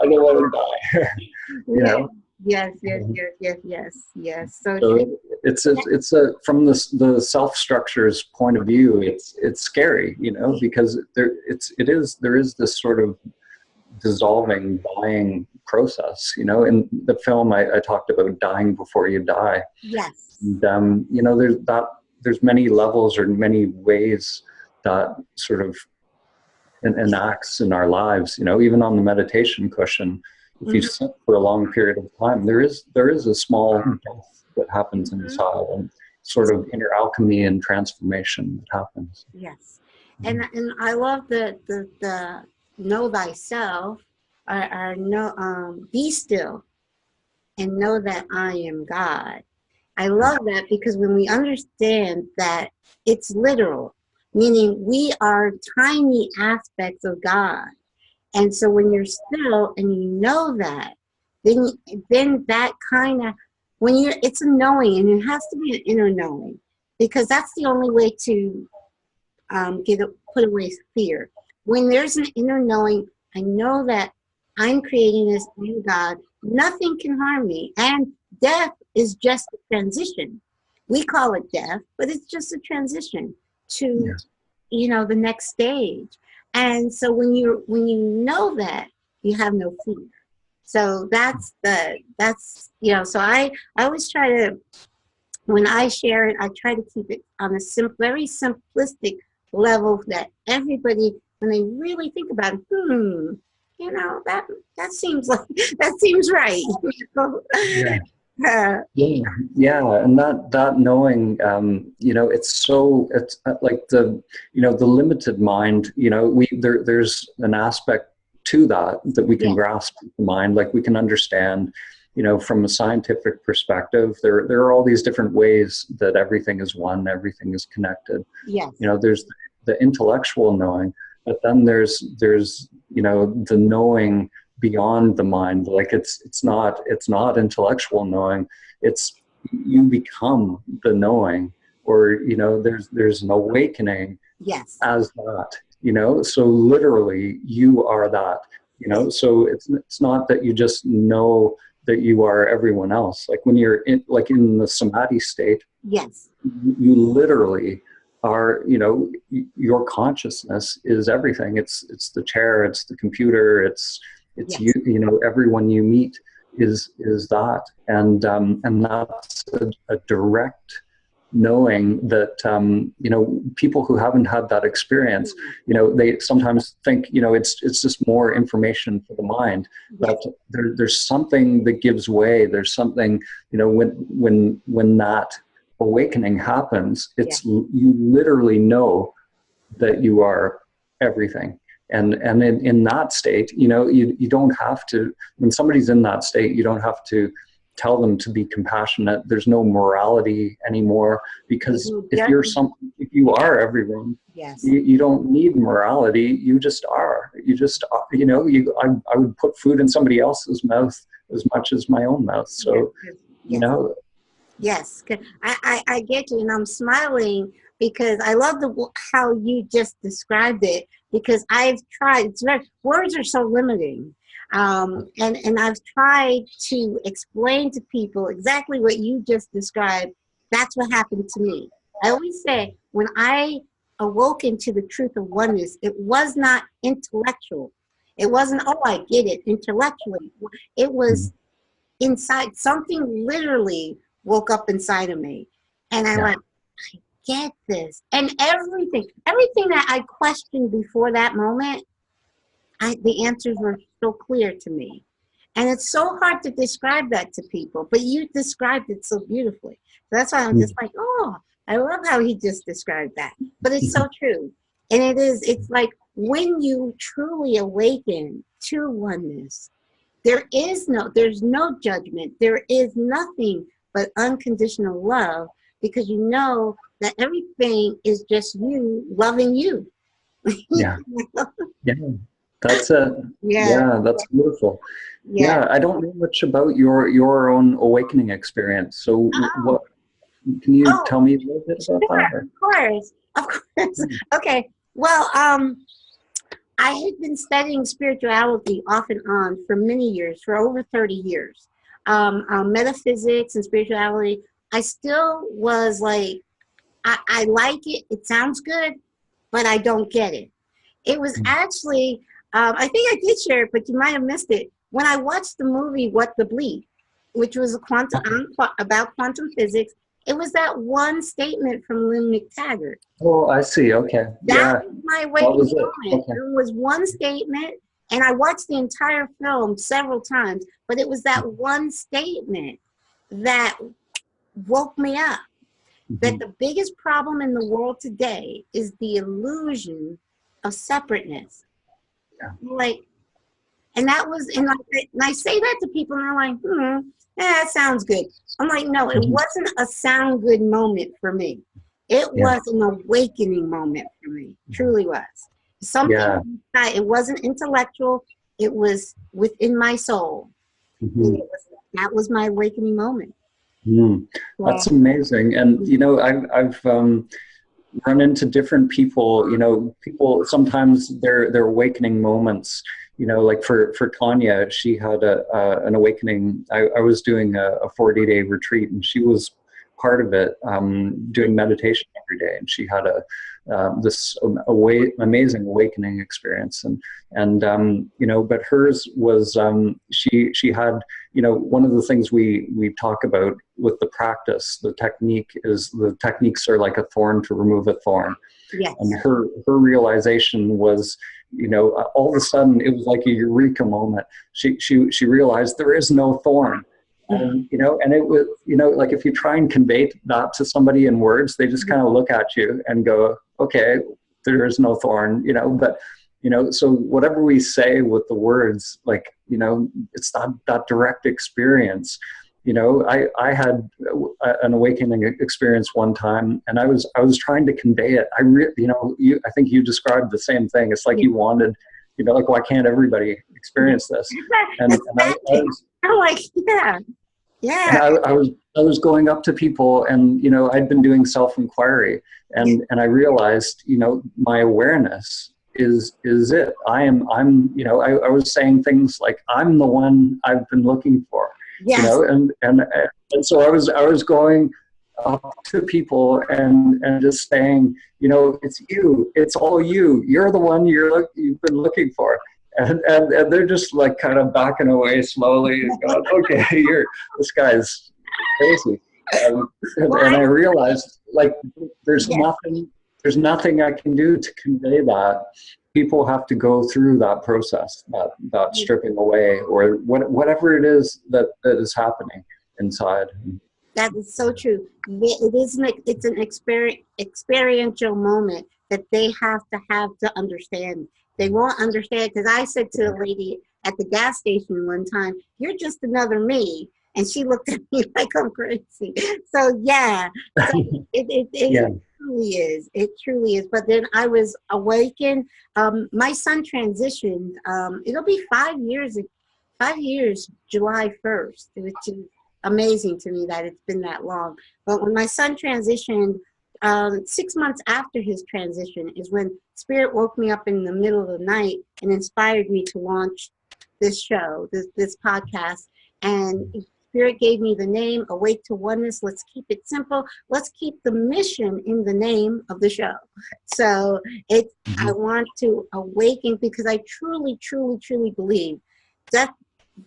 I don't want to die. You know? Yes. So it's from the self structure's point of view, it's scary, you know, because there is this sort of dissolving, dying process. You know, in the film I talked about dying before you die. Yes. And you know, there's many levels or many ways that sort of enacts in our lives. You know, even on the meditation cushion, if you sit for a long period of time, there is a small death that happens inside, and sort of inner alchemy and transformation that happens. Yes. And I love the know thyself, or know, be still and know that I am God. I love that, because when we understand that it's literal, meaning we are tiny aspects of God. And so when you're still and you know that, then that kind of, it's a knowing, and it has to be an inner knowing, because that's the only way to put away fear. When there's an inner knowing, I know that I'm creating this in God. Nothing can harm me. And death is just a transition. We call it death, but it's just a transition to, you know, the next stage. And so when you know that, you have no fear. So that's you know, so I always try to when I share it, I try to keep it on a very simplistic level that everybody, when they really think about it, you know, that seems like, that seems right. Yeah. Yeah, and that knowing, you know, it's like the, you know, the limited mind, you know, there's an aspect to that we can grasp the mind, like we can understand, you know, from a scientific perspective, there are all these different ways that everything is one, everything is connected. Yes. You know, there's the intellectual knowing, but then there's, you know, the knowing beyond the mind. Like it's not intellectual knowing, it's you become the knowing, or, you know, there's an awakening as that, you know, so literally you are that, you know, so it's not that you just know that you are everyone else. Like when you're in the samadhi state, you literally are, you know, your consciousness is everything. It's the chair, it's the computer, it's you know, everyone you meet is that, and that's a direct knowing that, you know, people who haven't had that experience, you know, they sometimes think, you know, it's just more information for the mind, but there's something that gives way. There's something, you know, when that awakening happens, it's you literally know that you are everything. And in that state, you know, you don't have to, when somebody's in that state, you don't have to tell them to be compassionate. There's no morality anymore, because if you are everyone, you don't need morality. You just are. You just are, you know, I would put food in somebody else's mouth as much as my own mouth. So, you know. Yes, I get you, and I'm smiling because I love how you just described it, because I've tried, words are so limiting. And I've tried to explain to people exactly what you just described. That's what happened to me. I always say, when I awoke into the truth of oneness, it was not intellectual. It wasn't, oh, I get it intellectually. It was inside. Something literally woke up inside of me. And I went, I get this. And everything that I questioned before that moment, the answers were so clear to me. And it's so hard to describe that to people, but you described it so beautifully. So that's why I'm just like, oh, I love how he just described that. But it's so true. And it's like when you truly awaken to oneness, there's no judgment. There is nothing but unconditional love, because you know that everything is just you loving you. Yeah. That's it. Yeah, that's beautiful. Yeah, I don't know much about your own awakening experience. So what can you tell me a little bit about that? Of course. Okay. Well, I had been studying spirituality off and on for many years, for over 30 years. Metaphysics and spirituality. I still was like, I like it. It sounds good, but I don't get it. It was actually, I think I did share it, but you might have missed it. When I watched the movie What the Bleep, which was about quantum physics, it was that one statement from Lynn McTaggart. Oh, I see. Okay. That was my awakening moment. Okay. It was one statement, and I watched the entire film several times, but it was that one statement that woke me up. That the biggest problem in the world today is the illusion of separateness. Like, and that was, and I say that to people, and they're like, that sounds good. I'm like, no, it wasn't a sound good moment for me. It was an awakening moment for me. It truly was. Something inside, it wasn't intellectual. It was within my soul. That was my awakening moment. That's amazing. And, you know, I've run into different people, you know, people, sometimes their awakening moments, you know, like for Tanya, she had an awakening. I was doing a 40-day retreat, and she was part of it, doing meditation every day. And she had this amazing awakening experience. And you know, but hers was, she had, you know, one of the things we talk about with the practice, the techniques are like a thorn to remove a thorn. Yes. And her realization was, you know, all of a sudden it was like a eureka moment. She realized there is no thorn. And, you know, and it was, you know, like if you try and convey that to somebody in words, they just kind of look at you and go, okay, there is no thorn, you know, but, you know, so whatever we say with the words, like, you know, it's that direct experience. You know, I had an awakening experience one time, and I was trying to convey it. You know, I think you described the same thing. It's like you wanted, you know, like, why can't everybody experience this? And I'm like, yeah. And I was going up to people, and, you know, I'd been doing self-inquiry, and I realized, you know, my awareness is it. I'm, you know, I was saying things like, I'm the one I've been looking for. Yes. You know, and so I was going up to people and just saying, you know, it's you, it's all you. You're the one you've been looking for. And they're just like kind of backing away slowly and going, okay, this guy's crazy. And I realized, like, there's nothing I can do to convey that. People have to go through that process, that stripping away, or whatever it is that is happening inside. That is so true. It's an experiential moment that they have to understand. They won't understand, because I said to a lady at the gas station one time, "You're just another me," and she looked at me like I'm crazy. So yeah, it truly is. It truly is. But then I was awakened. My son transitioned. It'll be 5 years. 5 years, July 1st, which is amazing to me that it's been that long. But when my son transitioned, 6 months after his transition is when Spirit woke me up in the middle of the night and inspired me to launch this show, this podcast. And Spirit gave me the name, Awake to Oneness. Let's keep it simple. Let's keep the mission in the name of the show. So I want to awaken, because I truly, truly, truly believe that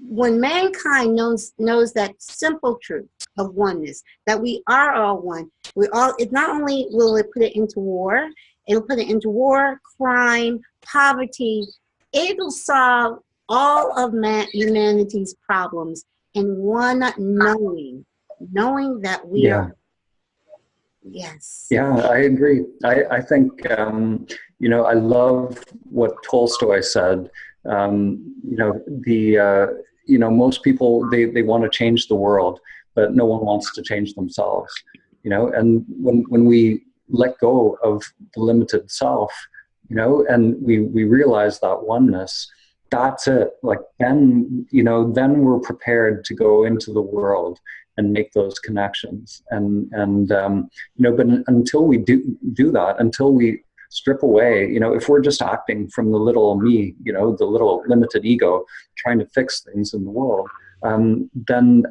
when mankind knows that simple truth of oneness, that we are all one, it not only will it put it into war, it'll put it into war, crime, poverty. It'll solve all of humanity's problems in one knowing that we are. Yes. Yeah, I agree. I think, you know, I love what Tolstoy said. You know, most people, they want to change the world, but no one wants to change themselves, you know. And when we let go of the limited self, you know, and we realize that oneness, that's it. Like, then, you know, then we're prepared to go into the world and make those connections. And you know, but until we do that, until we strip away, you know, if we're just acting from the little me, you know, the little limited ego, trying to fix things in the world, then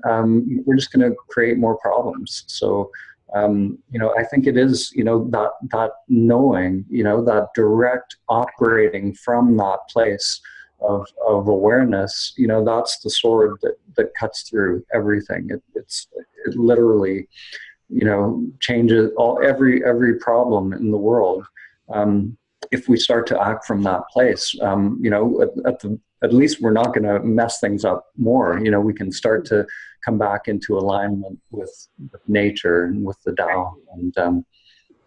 we're just going to create more problems. So, you know, I think it is, you know, that knowing, you know, that direct operating from that place of awareness, you know, that's the sword that cuts through everything. It literally, you know, changes every problem in the world. If we start to act from that place, you know, at least we're not going to mess things up more. You know, we can start to come back into alignment with nature and with the Tao. And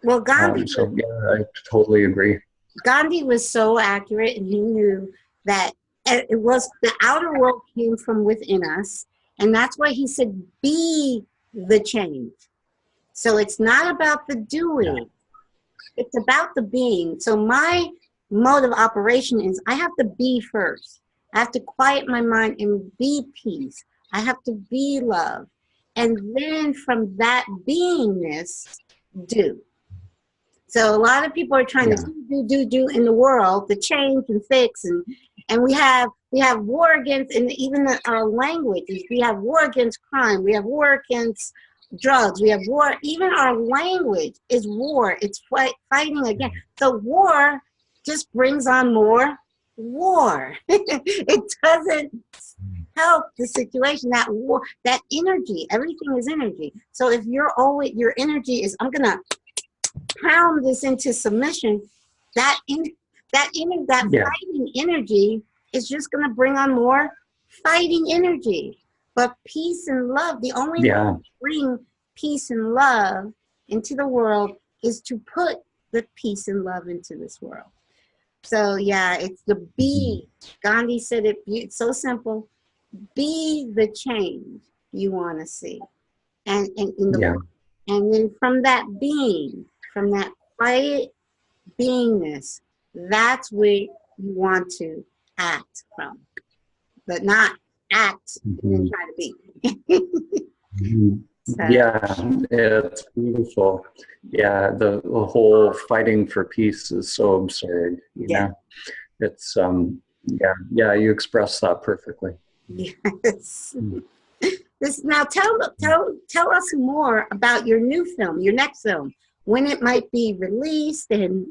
well, Gandhi. So yeah, I totally agree. Gandhi was so accurate, and he knew that it was the outer world came from within us, and that's why he said, "Be the change." So it's not about the doing. Yeah. It's about the being. So my mode of operation is I have to be first. I have to quiet my mind and be peace. I have to be love. And then from that beingness, do. So a lot of people are trying to do in the world to change and fix. And we have war against, and even our languages, we have war against crime. We have war against drugs, we have war. Even our language is war. It's fighting again. The war just brings on more war. It doesn't help the situation. That war, that energy, everything is energy. So if you're always, your energy is, I'm gonna pound this into submission, that fighting energy is just gonna bring on more fighting energy. But peace and love, the only way to bring peace and love into the world is to put the peace and love into this world. So yeah, it's the be. Gandhi said it, it's so simple. Be the change you want to see. And in the world. And then from that being, from that quiet beingness, that's where you want to act from. But not act and then try to be. So. Yeah, it's beautiful. Yeah, the whole fighting for peace is so absurd. You know? It's you express that perfectly. Yes. Now tell us more about your new film, your next film, when it might be released, and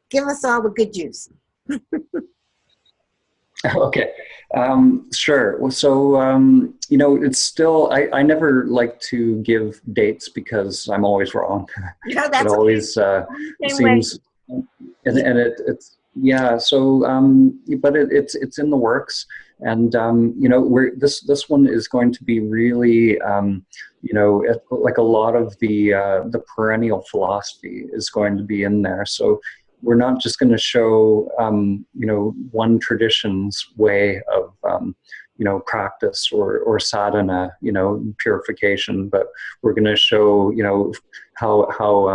give us all the good juice. Okay, sure. Well, so, you know, it's still, I never like to give dates because I'm always wrong. Yeah, that's it always seems, and it's, yeah, so, but it's in the works. And, you know, this one is going to be really, you know, like a lot of the perennial philosophy is going to be in there. So, we're not just going to show, you know, one tradition's way of, you know, practice or sadhana, you know, purification, but we're going to show, you know, how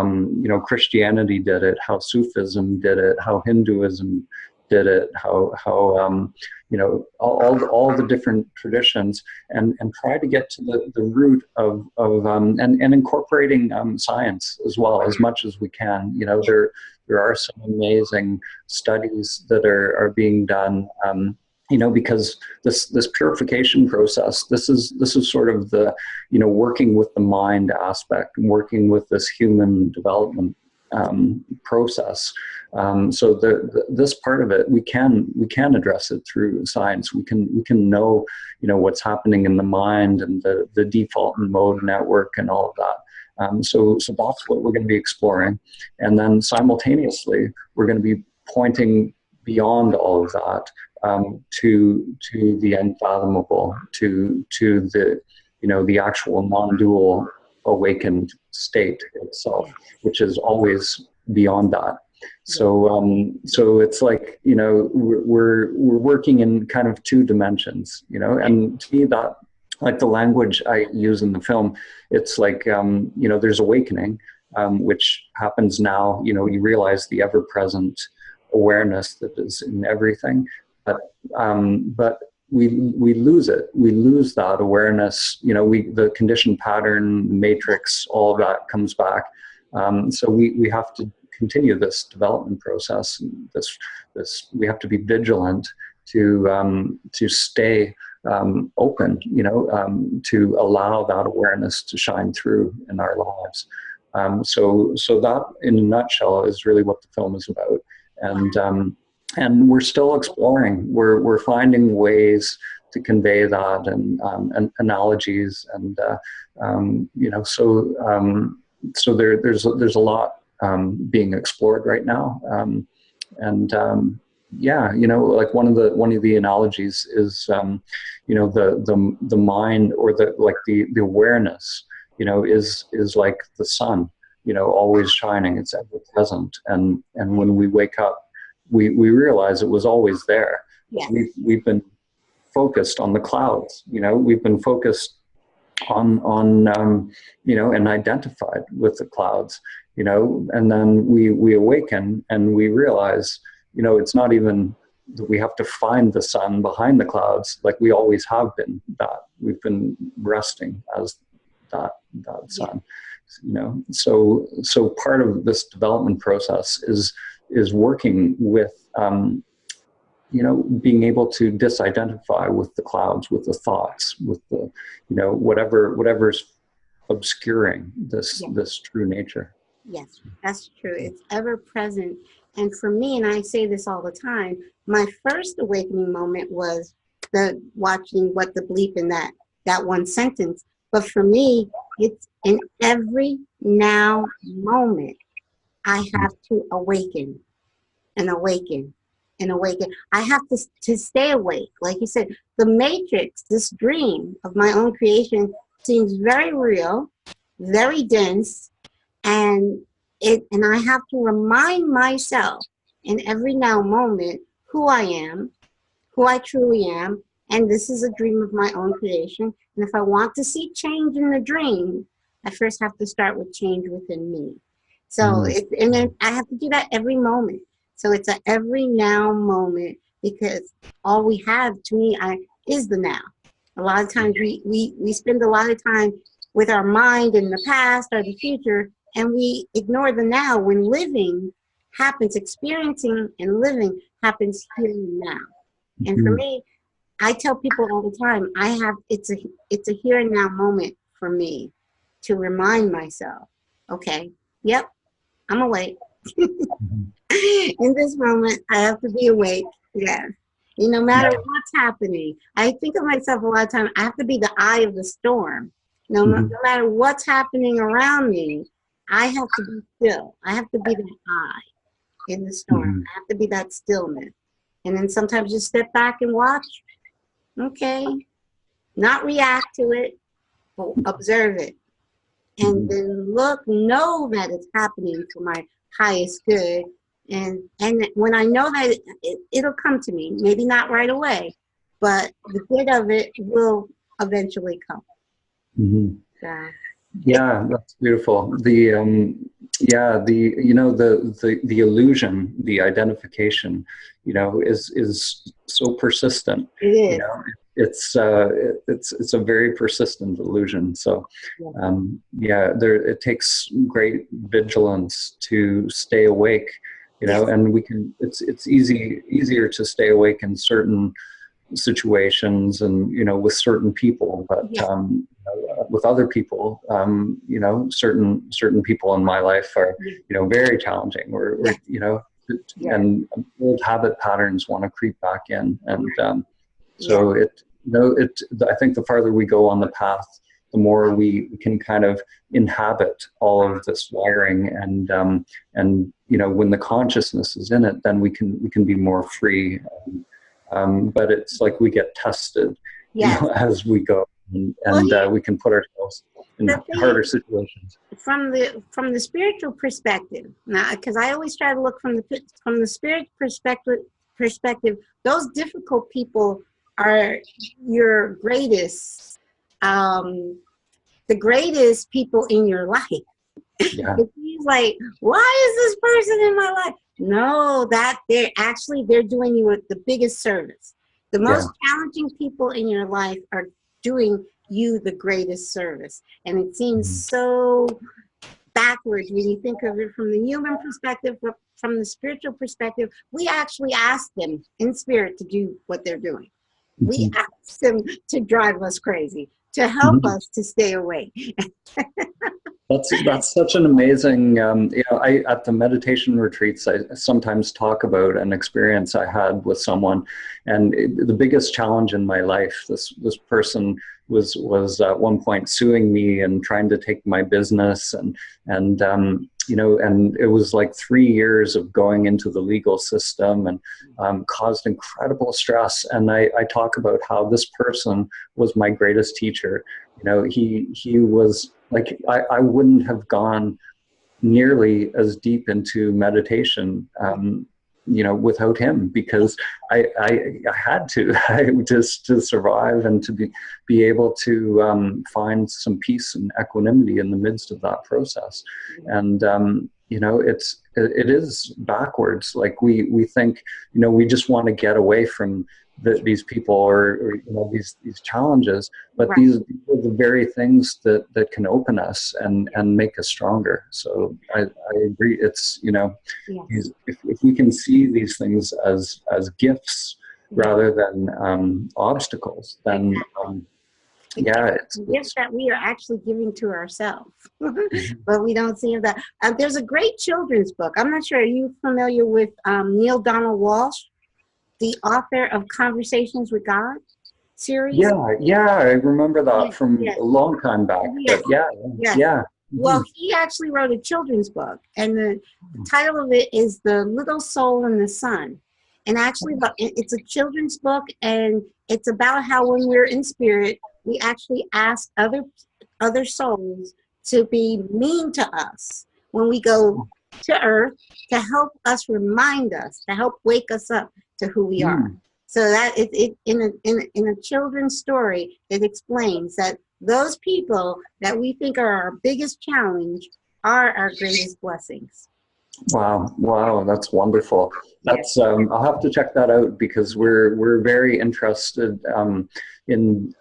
you know, Christianity did it, how Sufism did it, how Hinduism did it, how you know, all the different traditions, and try to get to the root of and incorporating science as well, as much as we can. You know, there are some amazing studies that are being done, you know, because this purification process, this is sort of the, you know, working with the mind aspect, working with this human development process. So this part of it, we can address it through science. We can know, you know, what's happening in the mind and the default mode network and all of that. So that's what we're going to be exploring. And then simultaneously, we're going to be pointing beyond all of that to the unfathomable, to the, you know, the actual non-dual awakened state itself, which is always beyond that. So so it's like, you know, we're working in kind of two dimensions, you know, and to me that, like the language I use in the film, it's like, you know, there's awakening, which happens now. You know, you realize the ever-present awareness that is in everything, but we lose it. We lose that awareness. You know, the conditioned pattern, matrix, all of that comes back. So we have to continue this development process. This we have to be vigilant to stay open, you know, to allow that awareness to shine through in our lives. So that, in a nutshell, is really what the film is about. And we're still exploring. We're finding ways to convey that, and analogies, and you know. So there's a lot being explored right now, yeah, you know, like one of the analogies is, you know, the mind, or the awareness, you know, is like the sun, you know, always shining. It's ever present, and when we wake up, we realize it was always there. Yes. We've been focused on the clouds, you know, we've been focused on you know, and identified with the clouds, you know, and then we awaken and we realize, you know, it's not even that we have to find the sun behind the clouds. Like, we always have been that. We've been resting as that sun, you know. So part of this development process is working with, you know, being able to disidentify with the clouds, with the thoughts, with the, you know, whatever's obscuring this Yes. this true nature. Yes, that's true. It's ever present. And for me, and I say this all the time, my first awakening moment was the watching What the Bleep in that one sentence. But for me, it's in every now moment, I have to awaken and awaken and awaken. I have to stay awake. Like you said, the matrix, this dream of my own creation seems very real, very dense, and I have to remind myself in every now moment who I am, who I truly am, and this is a dream of my own creation. And if I want to see change in the dream, I first have to start with change within me. So and then I have to do that every moment. So it's a every now moment, because all we have, to me, is the now. A lot of times we spend a lot of time with our mind in the past or the future, and we ignore the now, when living happens, experiencing and living happens here and now. And for me, I tell people all the time, it's a here and now moment for me to remind myself, okay, yep, I'm awake. In this moment, I have to be awake. Yeah. No matter what's happening, I think of myself a lot of times, I have to be the eye of the storm. No matter what's happening around me, I have to be still. I have to be the eye in the storm. I have to be that stillness. And then sometimes just step back and watch. Okay. Not react to it, but observe it. And then know that it's happening for my highest good. And when I know that it'll come to me, maybe not right away, but the good of it will eventually come. Yeah, that's beautiful. The the illusion, the identification, is so persistent. It is. It's a very persistent illusion. So it takes great vigilance to stay awake. And it's easier to stay awake in certain situations and with certain people, but with other people, certain people in my life are very challenging, or and old habit patterns want to creep back in, and I think the farther we go on the path, the more we can kind of inhabit all of this wiring, and when the consciousness is in it, then we can be more free. But it's like we get tested as we go, and we can put ourselves in harder situations. From the spiritual perspective, now, because I always try to look from the spirit perspective, those difficult people are your greatest, the greatest people in your life. He's like, why is this person in my life? No, that they're doing you the biggest service. The most challenging people in your life are doing you the greatest service. And it seems so backwards when you think of it from the human perspective. From the spiritual perspective, we actually ask them in spirit to do what they're doing. We ask them to drive us crazy, to help us to stay awake. That's such an amazing, I at the meditation retreats, I sometimes talk about an experience I had with someone, and the biggest challenge in my life, this person was at one point suing me and trying to take my business, and it was like 3 years of going into the legal system, and caused incredible stress. And I talk about how this person was my greatest teacher. He was like, I wouldn't have gone nearly as deep into meditation, without him, because I had to, just to survive and to be able to find some peace and equanimity in the midst of that process. And it is backwards. Like we think, we just want to get away from these people or these challenges, but these are the very things that can open us and make us stronger. So I agree. It's if we can see these things as gifts rather than obstacles, then Yeah, it's a gift that we are actually giving to ourselves, but we don't see that. There's a great children's book. I'm not sure. Are you familiar with Neil Donald Walsh, the author of Conversations with God series? Yeah, I remember that from a long time back. But yeah. Well, he actually wrote a children's book, and the title of it is The Little Soul in the Sun. And actually, it's a children's book, and it's about how when we're in spirit, we actually ask other souls to be mean to us when we go to Earth, to help us, remind us, to help wake us up to who we are. So that in a children's story, it explains that those people that we think are our biggest challenge are our greatest blessings. Wow, that's wonderful. That's I'll have to check that out, because we're very interested in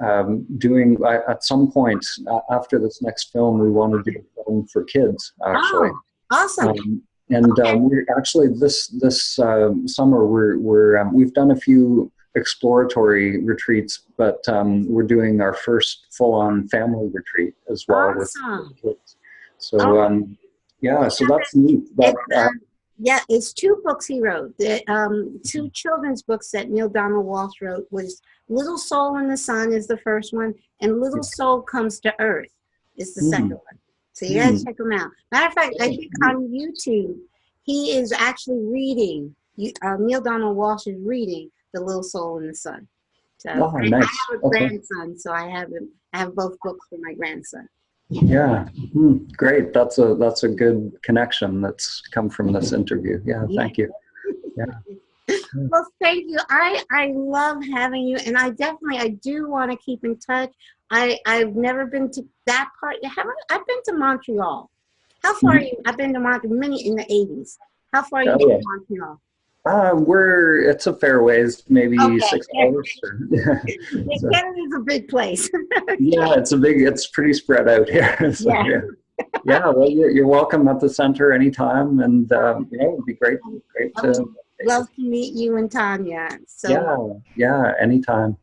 doing at some point after this next film. We want to do a film for kids, actually. Oh, awesome. We're actually this summer we've done a few exploratory retreats, but we're doing our first full-on family retreat as well with kids. So so that's neat. It's 2 books he wrote. The 2 children's books that Neil Donald Walsh wrote was Little Soul in the Sun is the first one, and Little Soul Comes to Earth is the second one. So you gotta check them out. Matter of fact, I think on YouTube, he is actually reading, Neil Donald Walsh is reading The Little Soul in the Sun. So nice. I have a grandson, so I have both books for my grandson. Yeah, great. That's a good connection that's come from this interview. Yeah, thank you. Yeah. Well, thank you. I love having you, and I do want to keep in touch. I've never been to that part. I've been to Montreal. How far are you? I've been to Montreal many in the 80s. How far are you to Montreal? It's a fair ways, maybe 6 hours. Canada's a big place. Yeah, it's pretty spread out here. So, well, you're welcome at the center anytime, and it would be great to. Love to meet you and Tanya. So Anytime.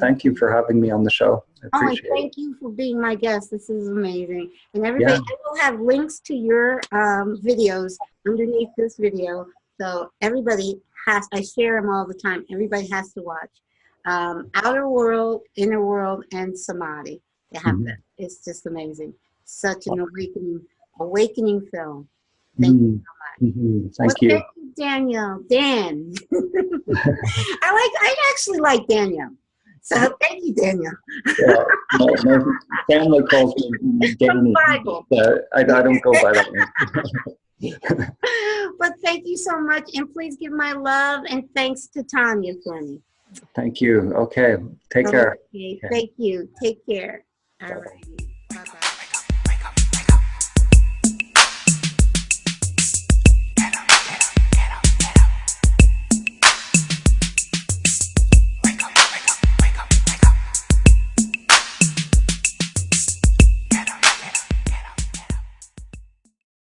Thank you for having me on the show. I appreciate thank you for being my guest. This is amazing. And everybody, I will have links to your videos underneath this video. So everybody I share them all the time. Everybody has to watch Outer World, Inner World, and Samadhi. They have that. It's just amazing. Such an awakening film. Thank you so much. Thank you. Thank you, Danielle. Dan. I actually like Danielle. So thank you, Danielle. My family calls me Danny. I don't go by that name. But thank you so much, and please give my love and thanks to Tanya for me. Thank you. Okay. Take care. Thank you. Take care. All right.